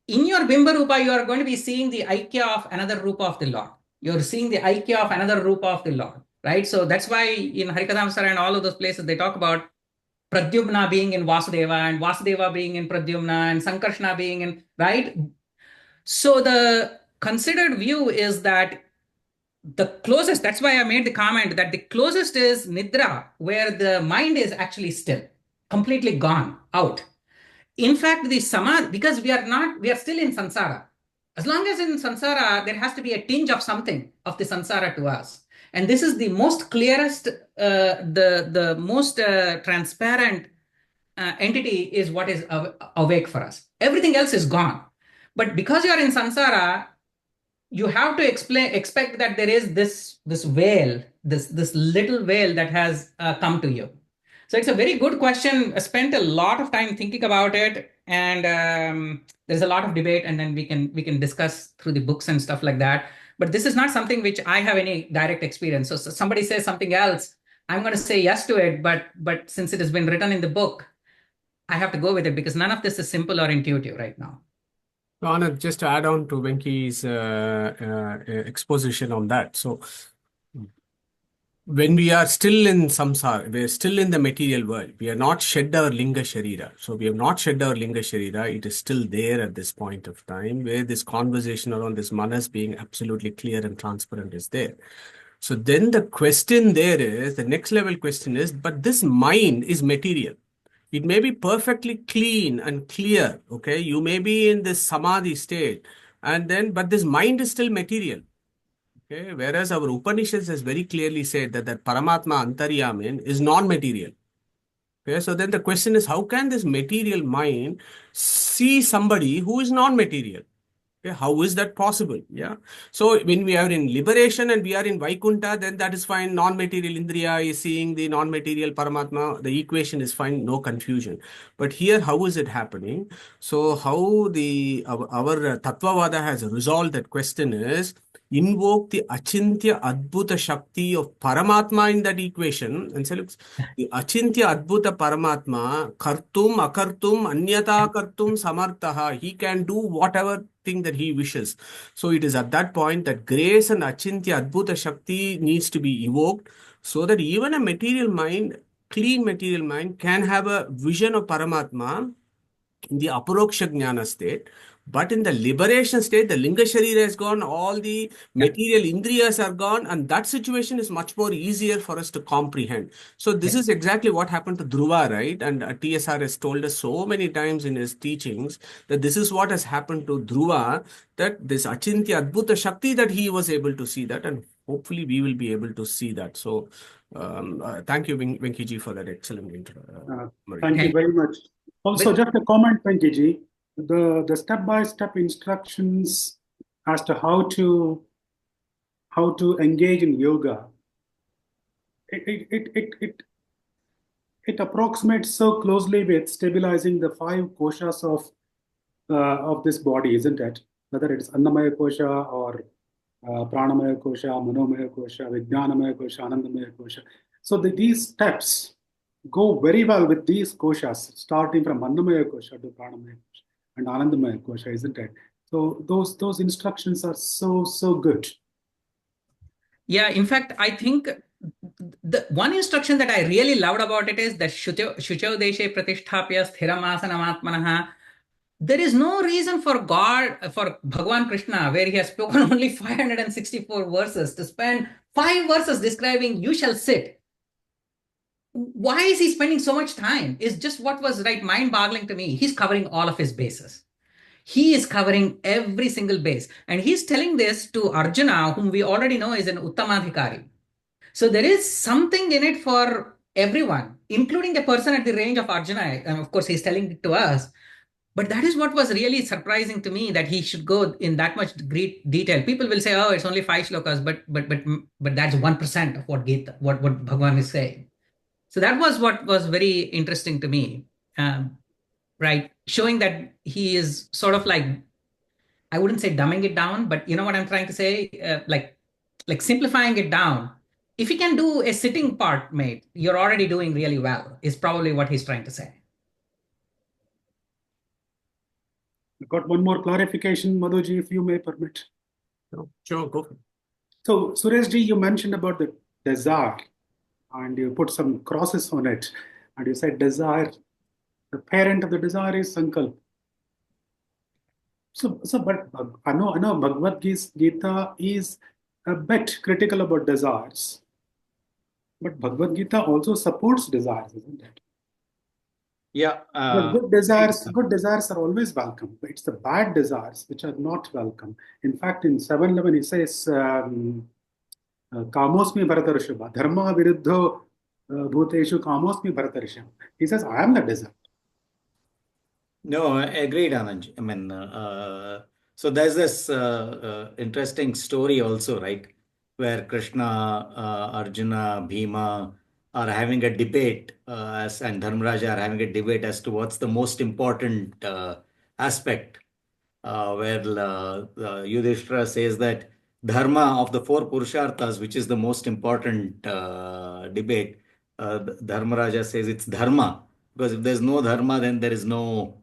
in your Bimba Rupa, you are going to be seeing the Aikya of another Rupa of the Lord. You're seeing the Aikya of another Rupa of the Lord, right? So that's why in Harikathamsara and all of those places, they talk about Pradyumna being in Vasudeva and Vasudeva being in Pradyumna and Sankarshna being in, right? So the considered view is that the closest, that's why I made the comment that the closest is Nidra, where the mind is actually still, completely gone out. In fact, the Samadhi, because we are still in samsara. As long as in samsara, there has to be a tinge of something of the samsara to us. And this is the most clearest, the most transparent entity is what is awake for us. Everything else is gone. But because you are in samsara, you have to expect that there is this veil, this little veil that has come to you. So it's a very good question. I spent a lot of time thinking about it, and there's a lot of debate, and then we can discuss through the books and stuff like that. But this is not something which I have any direct experience. So somebody says something else, I'm going to say yes to it, but since it has been written in the book, I have to go with it because none of this is simple or intuitive right now. Anand, just to add on to Venki's exposition on that. So, when we are still in samsara, we are still in the material world. We are not shed our linga sharira. So we have not shed our linga sharira. It is still there at this point of time where this conversation around this manas being absolutely clear and transparent is there. So then the question there is, the next level question is, but this mind is material. It may be perfectly clean and clear. Okay. You may be in this samadhi state but this mind is still material. Okay, whereas our Upanishads has very clearly said that Paramatma Antaryamin is non-material. Okay, so then the question is, how can this material mind see somebody who is non-material? Okay, how is that possible? Yeah. So when we are in liberation and we are in Vaikunta, then that is fine. Non-material Indriya is seeing the non-material Paramatma. The equation is fine, no confusion. But here, how is it happening? So how our Tattvavada has resolved that question is invoke the Achintya Adbhuta Shakti of Paramatma in that equation and say, look, the Achintya Adbhuta Paramatma, Kartum, Akartum, Anyata Kartum, Samartaha, he can do whatever thing that he wishes. So it is at that point that grace and Achintya Adbhuta Shakti needs to be evoked so that even a material mind, clean material mind, can have a vision of Paramatma in the aparoksha jnana state. But in the liberation state, the linga sharira is gone, all the material indriyas are gone, and that situation is much more easier for us to comprehend. So this is exactly what happened to Dhruva, right? And TSR has told us so many times in his teachings that this is what has happened to Dhruva, that this Achintya Adbhuta Shakti, that he was able to see that, and hopefully we will be able to see that. So thank you, Venkiji, for that excellent intro. Thank you very much. Also, just a comment, Venkiji. The step-by-step instructions as to how to engage in yoga, it approximates so closely with stabilizing the 5 koshas of this body, isn't it? Whether it's Annamaya kosha or Pranamaya kosha, Manomaya kosha, Vijnanamaya kosha, Anandamaya kosha. So these steps go very well with these koshas, starting from Annamaya kosha to Pranamaya kosha and Anandamaya kosha, isn't it? So those instructions are so good. Yeah, in fact, I think the one instruction that I really loved about it is that Shucho Deshe Pratisthapya Sthiramasanam. There is no reason for God, for Bhagwan Krishna, where he has spoken only 564 verses, to spend 5 verses describing you shall sit. Why is he spending so much time? Is just what was right mind-boggling to me. He's covering all of his bases. He is covering every single base. And he's telling this to Arjuna, whom we already know is an Uttamadhikari. So there is something in it for everyone, including a person at the range of Arjuna. And of course, he's telling it to us. But that is what was really surprising to me, that he should go in that much great detail. People will say, "Oh, it's only 5 shlokas," but that's 1% of what Gita, what Bhagwan is saying. So that was what was very interesting to me, right? Showing that he is sort of like, I wouldn't say dumbing it down, but you know what I'm trying to say, like simplifying it down. If you can do a sitting part, mate, you're already doing really well. Is probably what he's trying to say. I got one more clarification, Madhuji, if you may permit. Sure, go for it. So, Sureshji, you mentioned about the desire, and you put some crosses on it, and you said desire, the parent of the desire is Sankalp. But I know Bhagavad Gita is a bit critical about desires, but Bhagavad Gita also supports desires, isn't it? Yeah. But good desires are always welcome. It's the bad desires which are not welcome. In fact, in 7:11, he says, "Kamosmi Bharatarshabha, Dharma Viruddho Bhuteshu Kamosmi Bharatarshabha." He says, "I am the desire." No, I agreed, Anand. I mean, so there's this interesting story also, right? Where Krishna, Arjuna, Bhima are having a debate, and Dharmaraja are having a debate as to what's the most important aspect. Where Yudhishthira says that dharma of the four purusharthas, which is the most important debate, Dharmaraja says it's dharma, because if there's no dharma, then there's no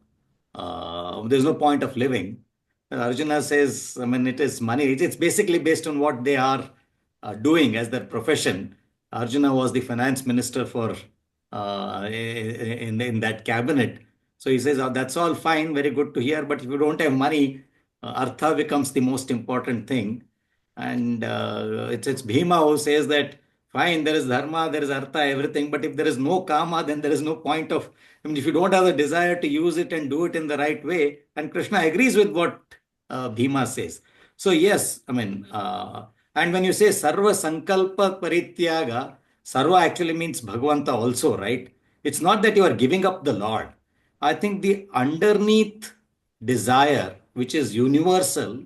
point of living. Arjuna says, I mean, it is money. It's basically based on what they are doing as their profession. Arjuna was the finance minister for in that cabinet. So he says, oh, that's all fine, very good to hear. But if you don't have money, artha becomes the most important thing. And it's Bhima who says that fine, there is dharma, there is artha, everything. But if there is no kama, then there is no point of. I mean, if you don't have the desire to use it and do it in the right way, and Krishna agrees with what Bhima says. So yes, I mean, and when you say sarva sankalpa parityaga, sarva actually means Bhagavanta also, right? It's not that you are giving up the Lord. I think the underneath desire, which is universal,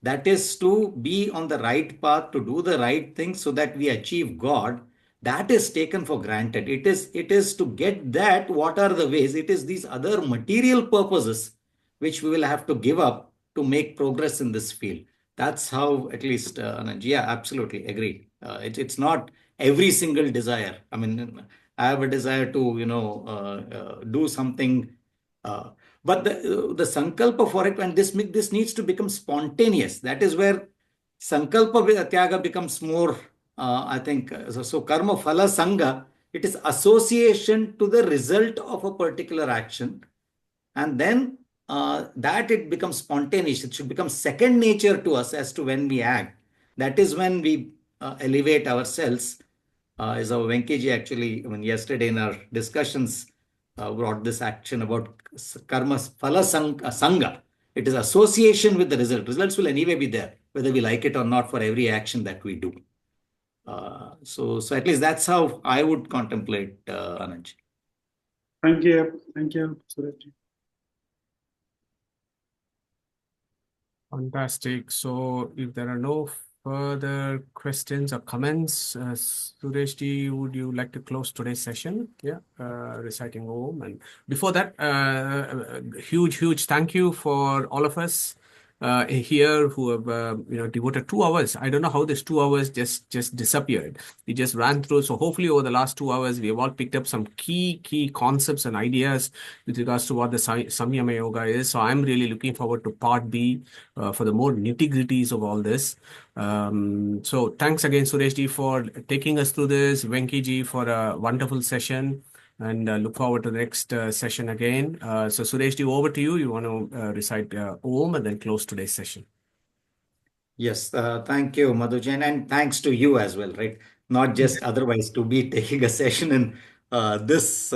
that is to be on the right path, to do the right thing so that we achieve God, that is taken for granted. It is to get that, what are the ways? It is these other material purposes which we will have to give up to make progress in this field. That's how, at least, Anand. Yeah, absolutely agree. It's not every single desire. I mean, I have a desire to, do something, but the sankalpa for it, and this needs to become spontaneous. That is where sankalpa tyaga becomes more, I think. So karma phala sanga, it is association to the result of a particular action, and then that it becomes spontaneous. It should become second nature to us as to when we act. That is when we elevate ourselves. As our Venkaji actually, I mean, yesterday in our discussions, brought this action about karma phala sanga. It is association with the result. Results will anyway be there, whether we like it or not, for every action that we do. So at least that's how I would contemplate, Anand. Thank you, Sureshji. Fantastic. So, if there are no further questions or comments, Sureshji, would you like to close today's session? Yeah, reciting Om. And before that, huge thank you for all of us here who have devoted 2 hours. I don't know how this 2 hours just disappeared. We just ran through. So hopefully over the last 2 hours, we have all picked up some key concepts and ideas with regards to what the Samyama Yoga is. So I'm really looking forward to part B for the more nitty-gritties of all this. So thanks again, Sureshji, for taking us through this. Venkiji for a wonderful session. And look forward to the next session again. So Sureshji, over to you. You want to recite Om and then close today's session. Yes, thank you, Madhujan, and thanks to you as well, right? Not just otherwise to be taking a session in this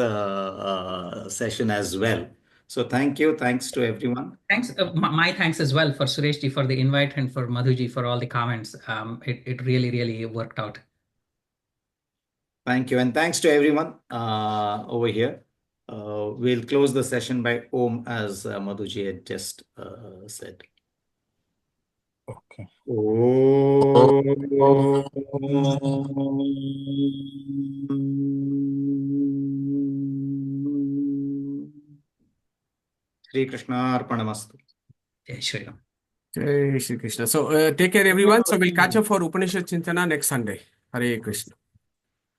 session as well. So thank you. Thanks to everyone. Thanks. My thanks as well for Sureshji for the invite and for Madhuji for all the comments. It really, really worked out. Thank you. And thanks to everyone over here. We'll close the session by Om, as Madhuji had just said. Okay. Sri Krishna Arpanamastu. Jai Shri Ram. Jai Shri Krishna. So take care, everyone. So we'll catch up for Upanishad Chinthana next Sunday. Hare Krishna.